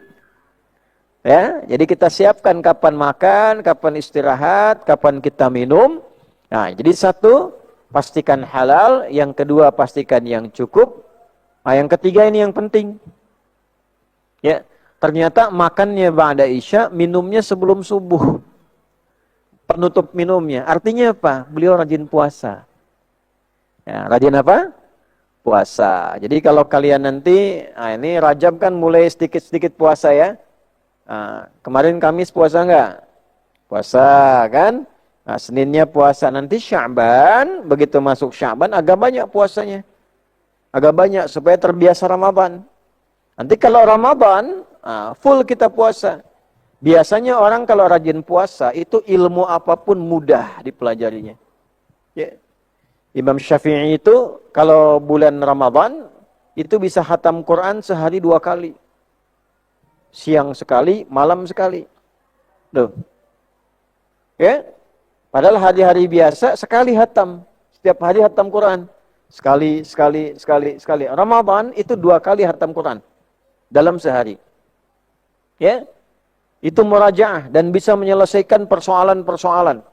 Ya, jadi kita siapkan kapan makan, kapan istirahat, kapan kita minum. Nah, jadi satu, pastikan halal, yang kedua pastikan yang cukup. Nah, yang ketiga ini yang penting. Ya, ternyata makannya ba'da isya, minumnya sebelum subuh. Penutup minumnya. Artinya apa? Beliau rajin puasa. Ya, rajin apa? Puasa. Jadi kalau kalian nanti, nah ini Rajab kan mulai sedikit-sedikit puasa ya. Nah, kemarin Kamis puasa enggak? Puasa kan? Nah, Seninnya puasa, nanti Sya'ban, begitu masuk Sya'ban agak banyak puasanya. Agak banyak supaya terbiasa Ramadan. Nanti kalau Ramadan, full kita puasa. Biasanya orang kalau rajin puasa, itu ilmu apapun mudah dipelajarinya. Ya. Imam Syafi'i itu kalau bulan Ramadan, itu bisa khatam Quran sehari 2 kali. Siang sekali, malam sekali. Tuh. Ya. Padahal hari-hari biasa sekali hatam. Setiap hari hatam Quran. Sekali. Ramadan itu 2 kali hatam Quran. Dalam sehari. Ya. Itu murajaah dan bisa menyelesaikan persoalan-persoalan.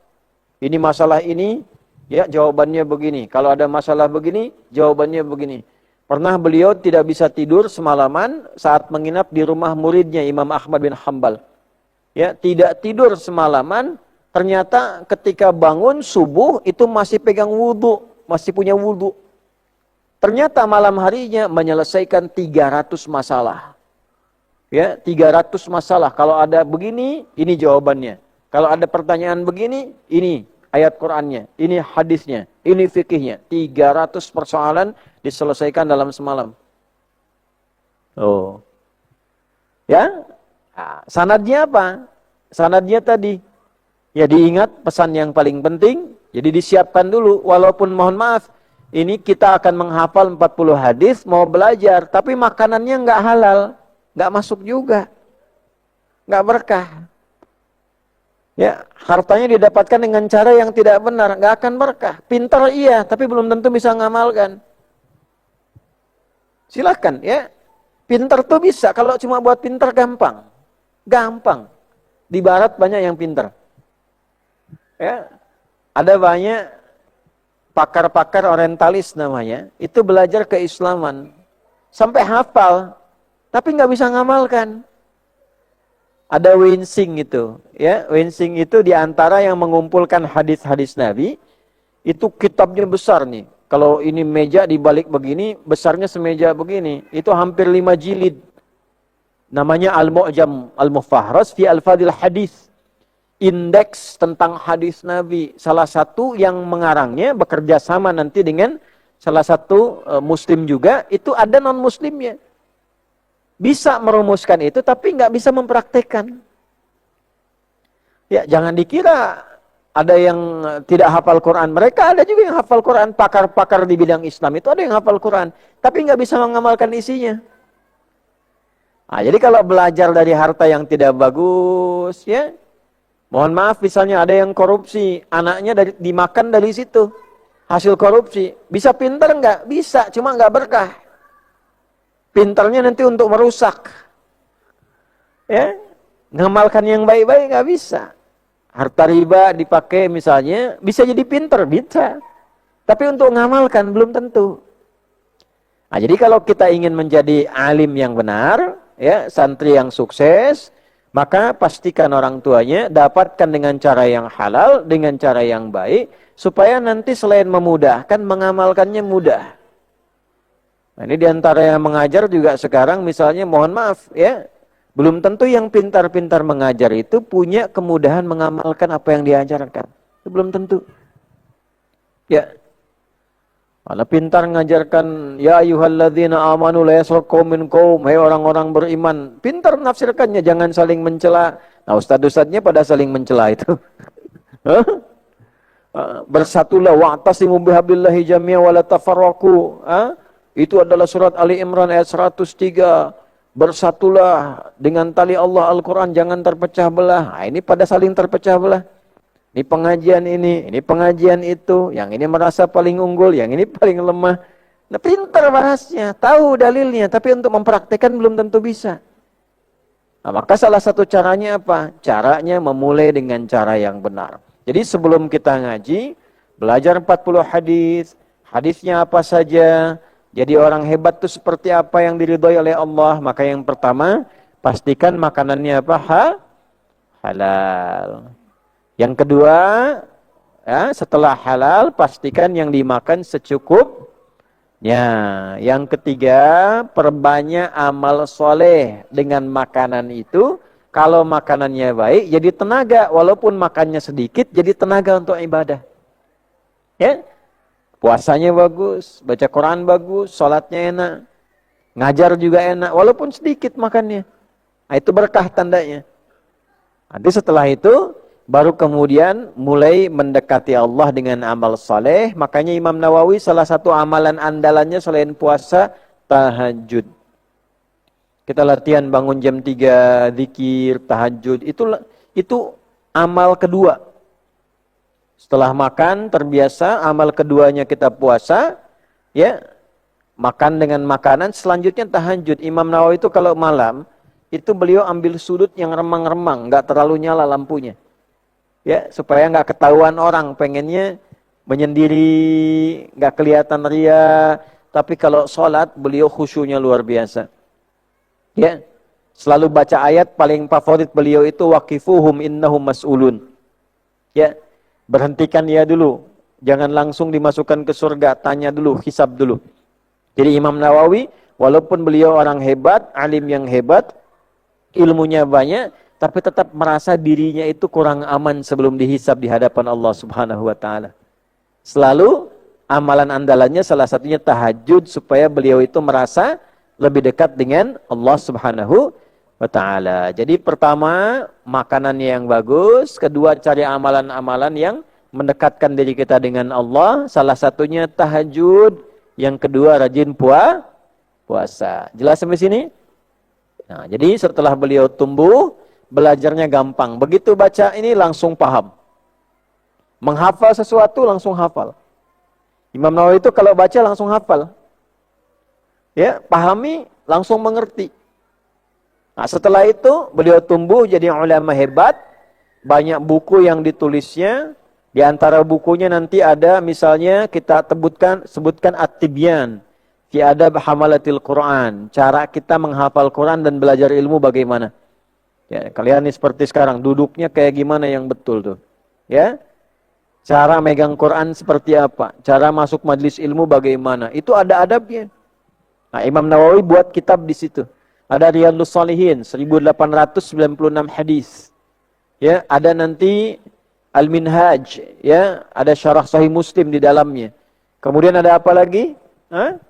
Ini masalah ini, ya jawabannya begini. Kalau ada masalah begini, jawabannya begini. Pernah beliau tidak bisa tidur semalaman saat menginap di rumah muridnya Imam Ahmad bin Hanbal. Ya, tidak tidur semalaman. Ternyata ketika bangun subuh itu masih pegang wudhu, masih punya wudhu. Ternyata malam harinya menyelesaikan 300 masalah. Ya, 300 masalah. Kalau ada begini, ini jawabannya. Kalau ada pertanyaan begini, ini ayat Qur'annya, ini hadisnya, ini fikihnya. 300 persoalan diselesaikan dalam semalam. Oh. Ya? Nah, sanadnya apa? Sanadnya tadi. Ya diingat pesan yang paling penting, jadi disiapkan dulu. Walaupun mohon maaf, ini kita akan menghafal 40 hadis, mau belajar, tapi makanannya nggak halal, nggak masuk juga, nggak berkah. Ya, hartanya didapatkan dengan cara yang tidak benar, nggak akan berkah. Pintar iya, tapi belum tentu bisa ngamalkan. Silakan ya, pintar tuh bisa, kalau cuma buat pintar gampang, gampang. Di barat banyak yang pintar. Ya, ada banyak pakar-pakar orientalis namanya, itu belajar keislaman sampai hafal, tapi nggak bisa ngamalkan. Ada Wensing itu, ya. Wensing itu diantara yang mengumpulkan hadis-hadis Nabi. Itu kitabnya besar nih. Kalau ini meja dibalik begini, besarnya semeja begini. Itu hampir 5 jilid. Namanya Al-Mu'jam Al-Mufahras fi Al-Fadil Hadis. Indeks tentang hadis Nabi. Salah satu yang mengarangnya bekerja sama nanti dengan salah satu muslim juga. Itu ada non-muslimnya. Bisa merumuskan itu, tapi nggak bisa mempraktekkan. Ya, jangan dikira ada yang tidak hafal Quran. Mereka ada juga yang hafal Quran. Pakar-pakar di bidang Islam itu ada yang hafal Quran, tapi nggak bisa mengamalkan isinya. Nah, jadi kalau belajar dari harta yang tidak bagus, ya, mohon maaf, misalnya ada yang korupsi, anaknya dimakan dari situ, hasil korupsi. Bisa pintar nggak? Bisa, cuma nggak berkah. Pintarnya nanti untuk merusak. Ya, ngamalkan yang baik-baik nggak bisa. Harta riba dipakai misalnya, bisa jadi pintar, bisa. Tapi untuk ngamalkan belum tentu. Nah, jadi kalau kita ingin menjadi alim yang benar, ya, santri yang sukses, maka pastikan orang tuanya dapatkan dengan cara yang halal, dengan cara yang baik, supaya nanti selain memudahkan, mengamalkannya mudah. Nah, ini diantara yang mengajar juga sekarang misalnya, mohon maaf ya, belum tentu yang pintar-pintar mengajar itu punya kemudahan mengamalkan apa yang diajarkan. Itu belum tentu. Ya. Malah pintar mengajarkan, ya ayyuhalladzina amanu la yaskhar qaumin qaum, hai orang-orang beriman. Pintar menafsirkannya, jangan saling mencela. Nah, ustaz-ustaznya pada saling mencela itu. Bersatulah wa'tasimu bihablillahi jami'a wa la tafarraqu. Itu adalah surat Ali Imran ayat 103. Bersatulah dengan tali Allah Al-Quran, jangan terpecah belah. Nah, ini pada saling terpecah belah. Ini pengajian ini pengajian itu. Yang ini merasa paling unggul, yang ini paling lemah. Nah, pintar bahasnya, tahu dalilnya, tapi untuk mempraktekkan belum tentu bisa. Nah, maka salah satu caranya apa? Caranya memulai dengan cara yang benar. Jadi sebelum kita ngaji, belajar 40 hadis, hadisnya apa saja. Jadi orang hebat itu seperti apa yang diridhoi oleh Allah. Maka yang pertama, pastikan makanannya apa? Halal. Yang kedua, ya, setelah halal, pastikan yang dimakan secukupnya. Yang ketiga, perbanyak amal soleh dengan makanan itu. Kalau makanannya baik, jadi tenaga. Walaupun makannya sedikit, jadi tenaga untuk ibadah. Ya. Puasanya bagus, baca Quran bagus, sholatnya enak, ngajar juga enak, walaupun sedikit makannya. Nah, itu berkah tandanya. Nanti setelah itu, baru kemudian mulai mendekati Allah dengan amal saleh. Makanya Imam Nawawi salah satu amalan andalannya selain puasa, tahajud. Kita latihan bangun jam 3, zikir, tahajud. Itu amal kedua. Setelah makan terbiasa, amal keduanya kita puasa, ya, makan dengan makanan, selanjutnya tahajud. Imam Nawawi itu kalau malam, itu beliau ambil sudut yang remang-remang, nggak terlalu nyala lampunya, ya, supaya nggak ketahuan orang. Pengennya menyendiri, nggak kelihatan ria. Tapi kalau sholat, beliau khusyunya luar biasa, ya. Selalu baca ayat paling favorit beliau itu waqifuhum innahum mas'ulun, ya. Berhentikan dia dulu. Jangan langsung dimasukkan ke surga. Tanya dulu, hisab dulu. Jadi Imam Nawawi, walaupun beliau orang hebat, alim yang hebat, ilmunya banyak, tapi tetap merasa dirinya itu kurang aman sebelum dihisab di hadapan Allah Subhanahu wa ta'ala. Selalu amalan andalannya salah satunya tahajud, supaya beliau itu merasa lebih dekat dengan Allah Subhanahu wa ta'ala. Jadi pertama, makanannya yang bagus. Kedua, cari amalan-amalan yang mendekatkan diri kita dengan Allah. Salah satunya tahajud. Yang kedua, rajin puasa. Jelas sampai sini? Nah, jadi setelah beliau tumbuh, belajarnya gampang. Begitu baca ini langsung paham. Menghafal sesuatu langsung hafal. Imam Nawawi itu kalau baca langsung hafal. Ya, pahami, langsung mengerti. Nah, setelah itu beliau tumbuh jadi ulama hebat, banyak buku yang ditulisnya. Di antara bukunya nanti ada misalnya kita sebutkan At-Tibyan fi Adab Hamalatil Quran, cara kita menghafal Quran dan belajar ilmu bagaimana. Ya, kalian ini seperti sekarang, duduknya kayak gimana yang betul tuh. Ya. Cara megang Quran seperti apa? Cara masuk majelis ilmu bagaimana? Itu ada adabnya. Nah, Imam Nawawi buat kitab di situ. Ada Riyadhus Shalihin 1896 hadis. Ya, ada nanti Al-Minhaj, ya, ada syarah Sahih Muslim di dalamnya. Kemudian ada apa lagi? Hah?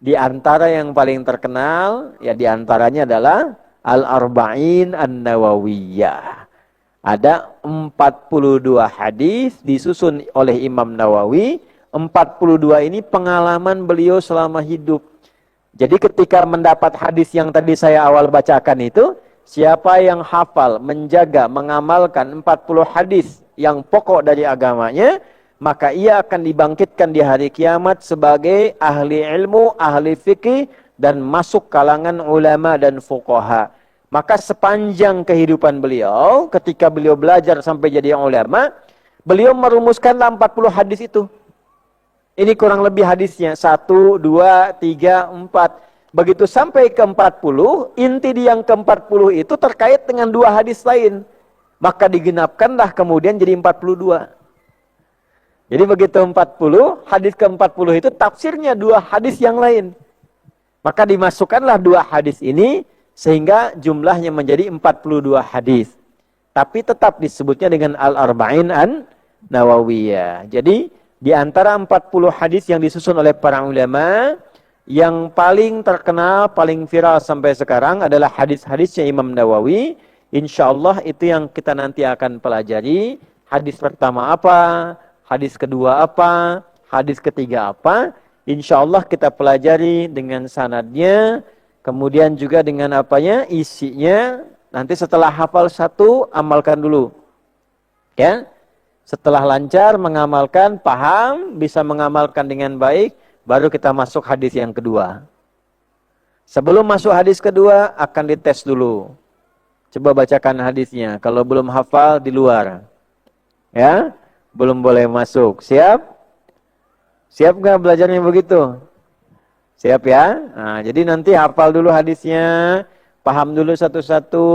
Di antara yang paling terkenal, ya di antaranya adalah Al-Arba'in An-Nawawiyah. Ada 42 hadis disusun oleh Imam Nawawi. 42 ini pengalaman beliau selama hidup. Jadi ketika mendapat hadis yang tadi saya awal bacakan itu, siapa yang hafal, menjaga, mengamalkan 40 hadis yang pokok dari agamanya, maka ia akan dibangkitkan di hari kiamat sebagai ahli ilmu, ahli fikih, dan masuk kalangan ulama dan fuqaha. Maka sepanjang kehidupan beliau, ketika beliau belajar sampai jadi ulama, beliau merumuskanlah 40 hadis itu. Ini kurang lebih hadisnya, 1, 2, 3, 4. Begitu sampai ke 40, inti di yang ke-40 itu terkait dengan 2 hadis lain. Maka digenapkanlah kemudian jadi 42. Jadi begitu 40, hadis ke-40 itu tafsirnya 2 hadis yang lain. Maka dimasukkanlah 2 hadis ini, sehingga jumlahnya menjadi 42 hadis. Tapi tetap disebutnya dengan Al-Arba'in An-Nawawiyah. Jadi di antara 40 hadis yang disusun oleh para ulama, yang paling terkenal, paling viral sampai sekarang adalah hadis-hadisnya Imam Nawawi. Insyaallah itu yang kita nanti akan pelajari. Hadis pertama apa, hadis kedua apa, hadis ketiga apa. Insyaallah kita pelajari dengan sanadnya, kemudian juga dengan apanya, isinya. Nanti setelah hafal 1, amalkan dulu. Ya. Setelah lancar mengamalkan, paham, bisa mengamalkan dengan baik, baru kita masuk hadis yang kedua. Sebelum masuk hadis kedua, akan dites dulu. Coba bacakan hadisnya. Kalau belum hafal, di luar. Ya, belum boleh masuk. Siap? Siap nggak belajarnya begitu? Siap ya? Nah, jadi nanti hafal dulu hadisnya, paham dulu satu-satu,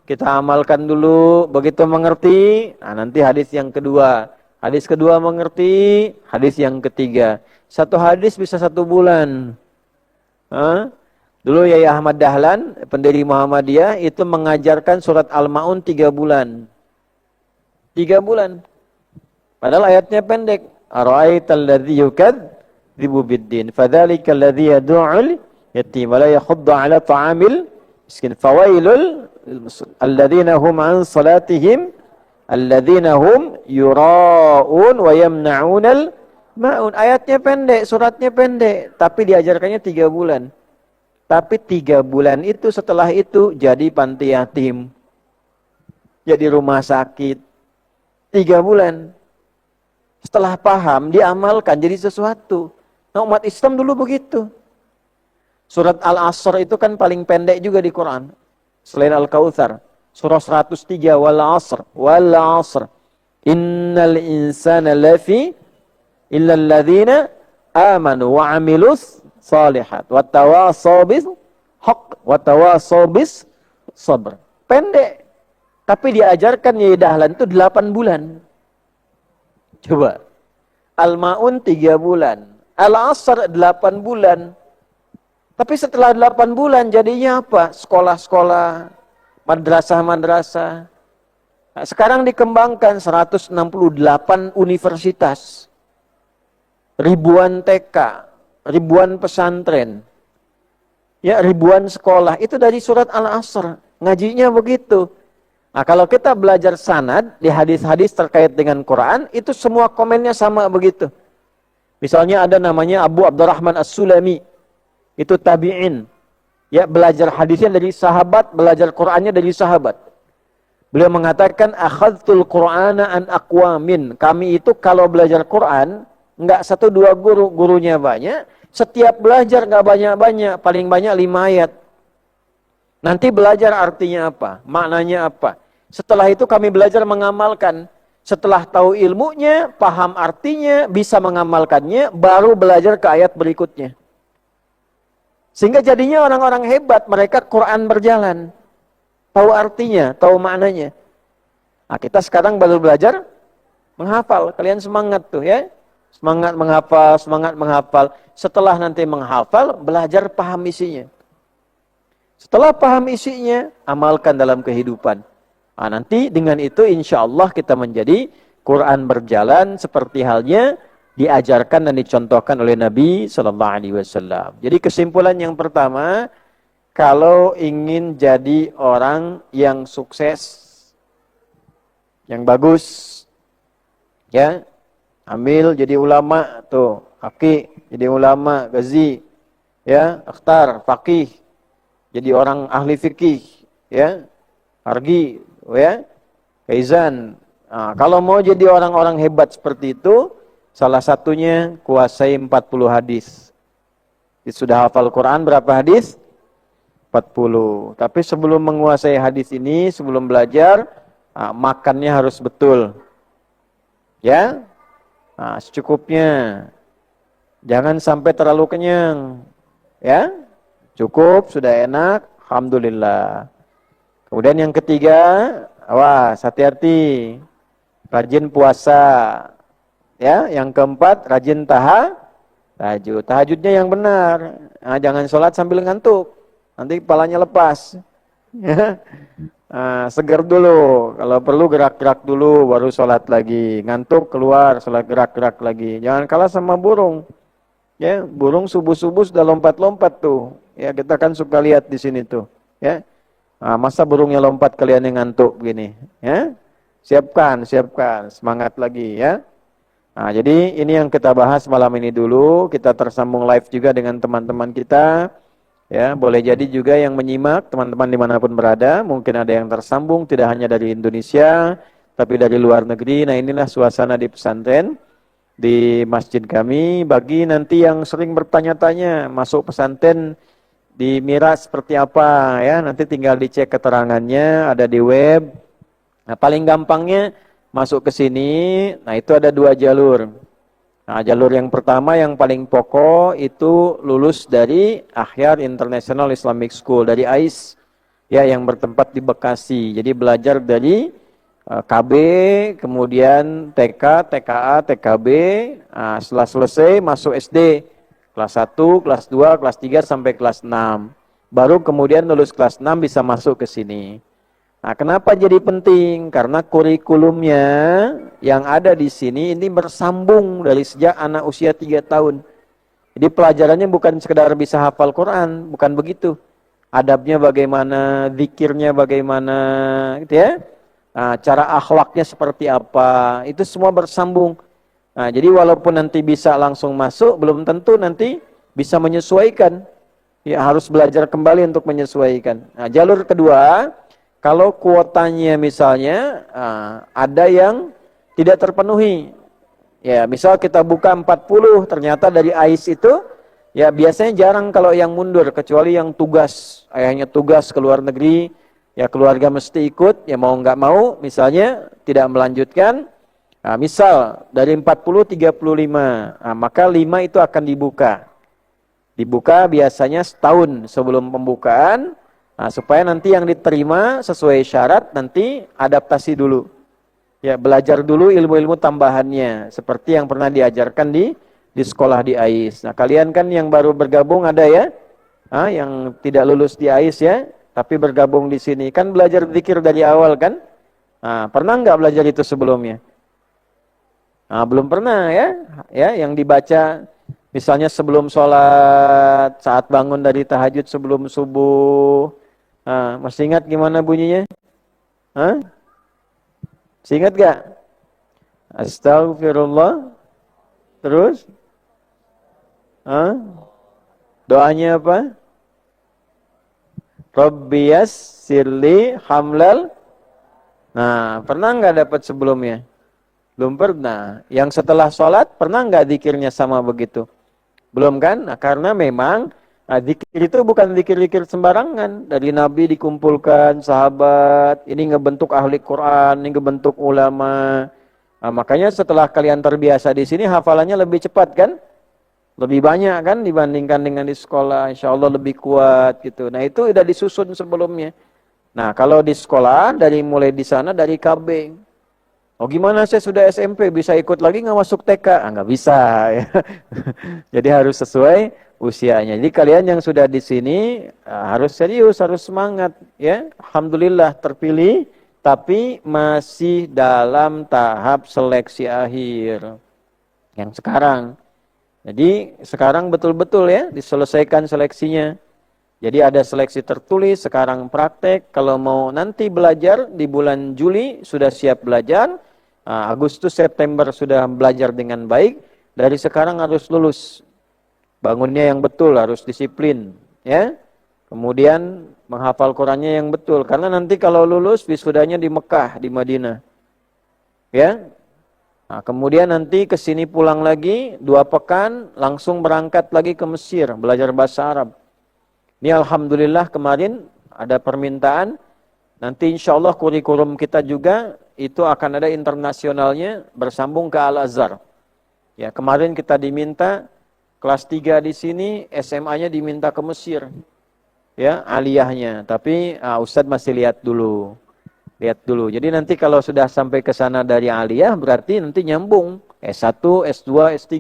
kita amalkan dulu, begitu mengerti, nah nanti hadis yang kedua. Hadis kedua mengerti, hadis yang ketiga. 1 hadis bisa 1 bulan. Dulu Yai Ahmad Dahlan, pendiri Muhammadiyah, itu mengajarkan surat Al-Ma'un 3 bulan. 3 bulan. Padahal ayatnya pendek. Ara'aital ladzi yukadzibu biddin, fadzalika alladzi yad'ul yatim wa la yakhuddu 'ala ta'amil miskin, fawailul alladzina hum an salatihim alladzina hum yura'un wa yamna'unal ma'un. Ayatnya pendek, suratnya pendek, tapi diajarkannya 3 bulan. Tapi 3 bulan itu, setelah itu jadi panti yatim, jadi rumah sakit. 3 bulan. Setelah paham, diamalkan jadi sesuatu. Nah, umat Islam dulu begitu. Surat Al-Asr itu kan paling pendek juga di Quran. Selain Al-Kautsar. Surah 103, wal asr, wal asr. Innal insana lafi illa alladhina amanu wa amilus salihat. Wa tawasaw bis haqq wa tawasaw bis sabr. Pendek. Tapi diajarkan Yai Dahlan itu 8 bulan. Coba. Al-Ma'un 3 bulan. Al-Asr 8 bulan. Tapi setelah 8 bulan jadinya apa? Sekolah-sekolah, madrasah-madrasah. Nah, sekarang dikembangkan 168 universitas. Ribuan TK, ribuan pesantren. Ya, ribuan sekolah. Itu dari surat Al-Asr. Ngajinya begitu. Nah, kalau kita belajar sanad di hadis-hadis terkait dengan Quran, itu semua komennya sama begitu. Misalnya ada namanya Abu Abdurrahman As-Sulami. Itu tabi'in. Ya, belajar hadisnya dari sahabat, belajar Qurannya dari sahabat. Beliau mengatakan, akhadtul Qur'ana an aqwamin. Kami itu kalau belajar Quran, enggak 1-2 guru, gurunya banyak. Setiap belajar enggak banyak-banyak, paling banyak 5 ayat. Nanti belajar artinya apa, maknanya apa. Setelah itu kami belajar mengamalkan. Setelah tahu ilmunya, paham artinya, bisa mengamalkannya, baru belajar ke ayat berikutnya. Sehingga jadinya orang-orang hebat, mereka Quran berjalan. tahu artinya, tahu maknanya. Nah, kita sekarang baru belajar menghafal. Kalian semangat tuh ya. Semangat menghafal, semangat menghafal. Setelah nanti menghafal, belajar paham isinya. Setelah paham isinya, amalkan dalam kehidupan. Nah, nanti dengan itu insya Allah kita menjadi Quran berjalan seperti halnya diajarkan dan dicontohkan oleh Nabi Sallallahu Alaihi Wasallam. Jadi kesimpulan yang pertama, kalau ingin jadi orang yang sukses, yang bagus, ya, ambil jadi ulama tuh, Aki jadi ulama, Gazi, ya, Akhtar, Faqih, jadi orang ahli fikih, ya, Argi, ya, Kaizan. Nah, kalau mau jadi orang-orang hebat seperti itu, salah satunya kuasai 40 hadis. Sudah hafal Quran berapa hadis? 40. Tapi sebelum menguasai hadis ini, sebelum belajar, makannya harus betul. Ya, secukupnya. Jangan sampai terlalu kenyang. Ya, cukup, sudah enak, alhamdulillah. Kemudian yang ketiga, awas, hati-hati. Rajin puasa. Ya, yang keempat, rajin tahajud. Tahajudnya yang benar. Nah, jangan sholat sambil ngantuk. Nanti kepalanya lepas. Ya. Nah, segar dulu. Kalau perlu gerak-gerak dulu, baru sholat lagi. Ngantuk, keluar, sholat gerak-gerak lagi. Jangan kalah sama burung. Ya, burung subuh-subuh sudah lompat-lompat tuh. Ya, kita kan suka lihat di sini tuh. Ya. Nah, masa burungnya lompat kalian yang ngantuk begini, ya? Siapkan, semangat lagi ya. Nah, jadi ini yang kita bahas malam ini dulu. Kita tersambung live juga dengan teman-teman kita. Ya, boleh jadi juga yang menyimak teman-teman dimanapun berada. Mungkin ada yang tersambung tidak hanya dari Indonesia, tapi dari luar negeri. Nah, inilah suasana di pesantren di masjid kami. Bagi nanti yang sering bertanya-tanya masuk pesantren di Mira seperti apa ya, nanti tinggal dicek keterangannya ada di web. Nah, paling gampangnya masuk ke sini. Nah, itu ada 2 jalur. Nah, jalur yang pertama yang paling pokok itu lulus dari Akhyar International Islamic School, dari AIS ya, yang bertempat di Bekasi. Jadi belajar dari KB, kemudian TK, TKA, TKB. Nah, setelah selesai masuk SD. Kelas 1, kelas 2, kelas 3 sampai kelas 6. Baru kemudian lulus kelas 6 bisa masuk ke sini. Nah, kenapa jadi penting? Karena kurikulumnya yang ada di sini ini bersambung dari sejak anak usia 3 tahun. Jadi pelajarannya bukan sekedar bisa hafal Quran, bukan begitu. Adabnya bagaimana, zikirnya bagaimana, gitu ya. Nah, cara akhlaknya seperti apa, itu semua bersambung. Nah, jadi walaupun nanti bisa langsung masuk, belum tentu nanti bisa menyesuaikan. Ya, harus belajar kembali untuk menyesuaikan. Nah, jalur kedua, kalau kuotanya misalnya ada yang tidak terpenuhi. Ya, misal kita buka 40, ternyata dari AIS itu, ya biasanya jarang kalau yang mundur, kecuali yang tugas, ayahnya tugas ke luar negeri, ya keluarga mesti ikut, ya mau nggak mau, misalnya tidak melanjutkan. Nah, misal dari 40 35, nah, maka 5 itu akan dibuka. Dibuka biasanya setahun sebelum pembukaan, nah, supaya nanti yang diterima sesuai syarat nanti adaptasi dulu. Ya, belajar dulu ilmu-ilmu tambahannya seperti yang pernah diajarkan di sekolah di AIS. Nah, kalian kan yang baru bergabung ada ya? Yang tidak lulus di AIS ya, tapi bergabung di sini. Kan belajar zikir dari awal kan? Nah, pernah nggak belajar itu sebelumnya? Nah, belum pernah ya, yang dibaca misalnya sebelum sholat, saat bangun dari tahajud sebelum subuh. Nah, masih ingat gimana bunyinya? Masih ingat gak? Astagfirullah. Terus? Doanya apa? Rabbiyas sirli hamlal. Nah, pernah nggak dapat sebelumnya? Belum pernah. Yang setelah sholat, pernah nggak zikirnya sama begitu? Belum kan? Nah, karena memang zikir itu bukan zikir-zikir sembarangan. Dari Nabi dikumpulkan, sahabat, ini ngebentuk ahli Quran, ini ngebentuk ulama. Nah, makanya setelah kalian terbiasa di sini, hafalannya lebih cepat kan? Lebih banyak kan dibandingkan dengan di sekolah. Insya Allah lebih kuat gitu. Nah, itu udah disusun sebelumnya. Nah, kalau di sekolah dari mulai di sana dari KB. Oh gimana saya sudah SMP bisa ikut lagi nggak masuk TK? Ah, nggak bisa ya. Jadi harus sesuai usianya. Jadi kalian yang sudah di sini harus serius, harus semangat ya. Alhamdulillah terpilih tapi masih dalam tahap seleksi akhir yang sekarang. Jadi sekarang betul-betul ya diselesaikan seleksinya. Jadi ada seleksi tertulis, sekarang praktek. Kalau mau nanti belajar di bulan Juli sudah siap belajar. Agustus, September sudah belajar dengan baik. Dari sekarang harus lulus. Bangunnya yang betul, harus disiplin. Ya. Kemudian menghafal Qurannya yang betul. Karena nanti kalau lulus wisudanya di Mekah, di Madinah. Ya. Nah, kemudian nanti ke sini pulang lagi 2 pekan, langsung berangkat lagi ke Mesir, belajar bahasa Arab. Ini Alhamdulillah kemarin ada permintaan, nanti insya Allah kurikulum kita juga itu akan ada internasionalnya bersambung ke Al-Azhar. Ya, kemarin kita diminta kelas 3 di sini, SMA-nya diminta ke Mesir. Ya, aliyahnya. Tapi Ustadz masih lihat dulu. Lihat dulu. Jadi nanti kalau sudah sampai ke sana dari aliyah berarti nanti nyambung S1, S2, S3.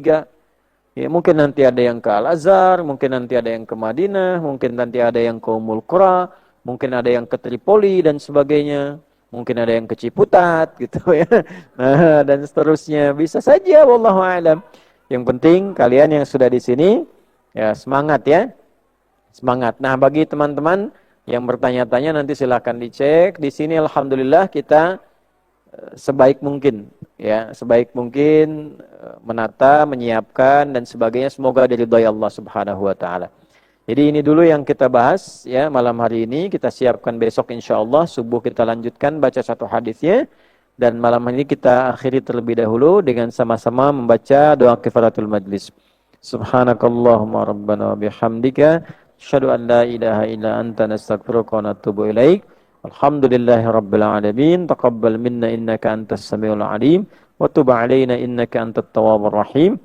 Ya, mungkin nanti ada yang ke Al-Azhar, mungkin nanti ada yang ke Madinah, mungkin nanti ada yang ke Ummul Qura, mungkin ada yang ke Tripoli dan sebagainya. Mungkin ada yang ke Ciputat gitu ya. Nah, dan seterusnya. Bisa saja wallahu a'lam. Yang penting kalian yang sudah di sini ya semangat ya. Semangat. Nah, bagi teman-teman yang bertanya-tanya nanti silakan dicek. Di sini alhamdulillah kita sebaik mungkin ya, sebaik mungkin menata, menyiapkan dan sebagainya, semoga diridhai Allah Subhanahu wa taala. Jadi ini dulu yang kita bahas ya malam hari ini, kita siapkan besok insyaallah subuh kita lanjutkan baca satu hadisnya, dan malam ini kita akhiri terlebih dahulu dengan sama-sama membaca doa kifaratul majlis. Subhanakallahumma rabbana bihamdika asyhadu an la ilaha illa anta nastaghfiruka wa natubu ilaik. Alhamdulillahi rabbil alamin. Taqabbal minna innaka antas samiul alim wa tub alaina innaka antat tawwabur rahim.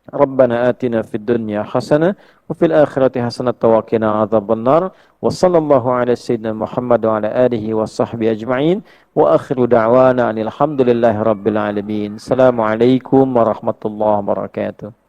Rabbana atina fid dunya hasanah wa fil akhirati hasanah wa qina adzabannar. Wa sallallahu ala sayyidina Muhammad wa ala alihi wa sahbihi ajma'in. Wa akhiru da'wana alhamdulillahi rabbil alamin. Assalamualaikum warahmatullahi wabarakatuh.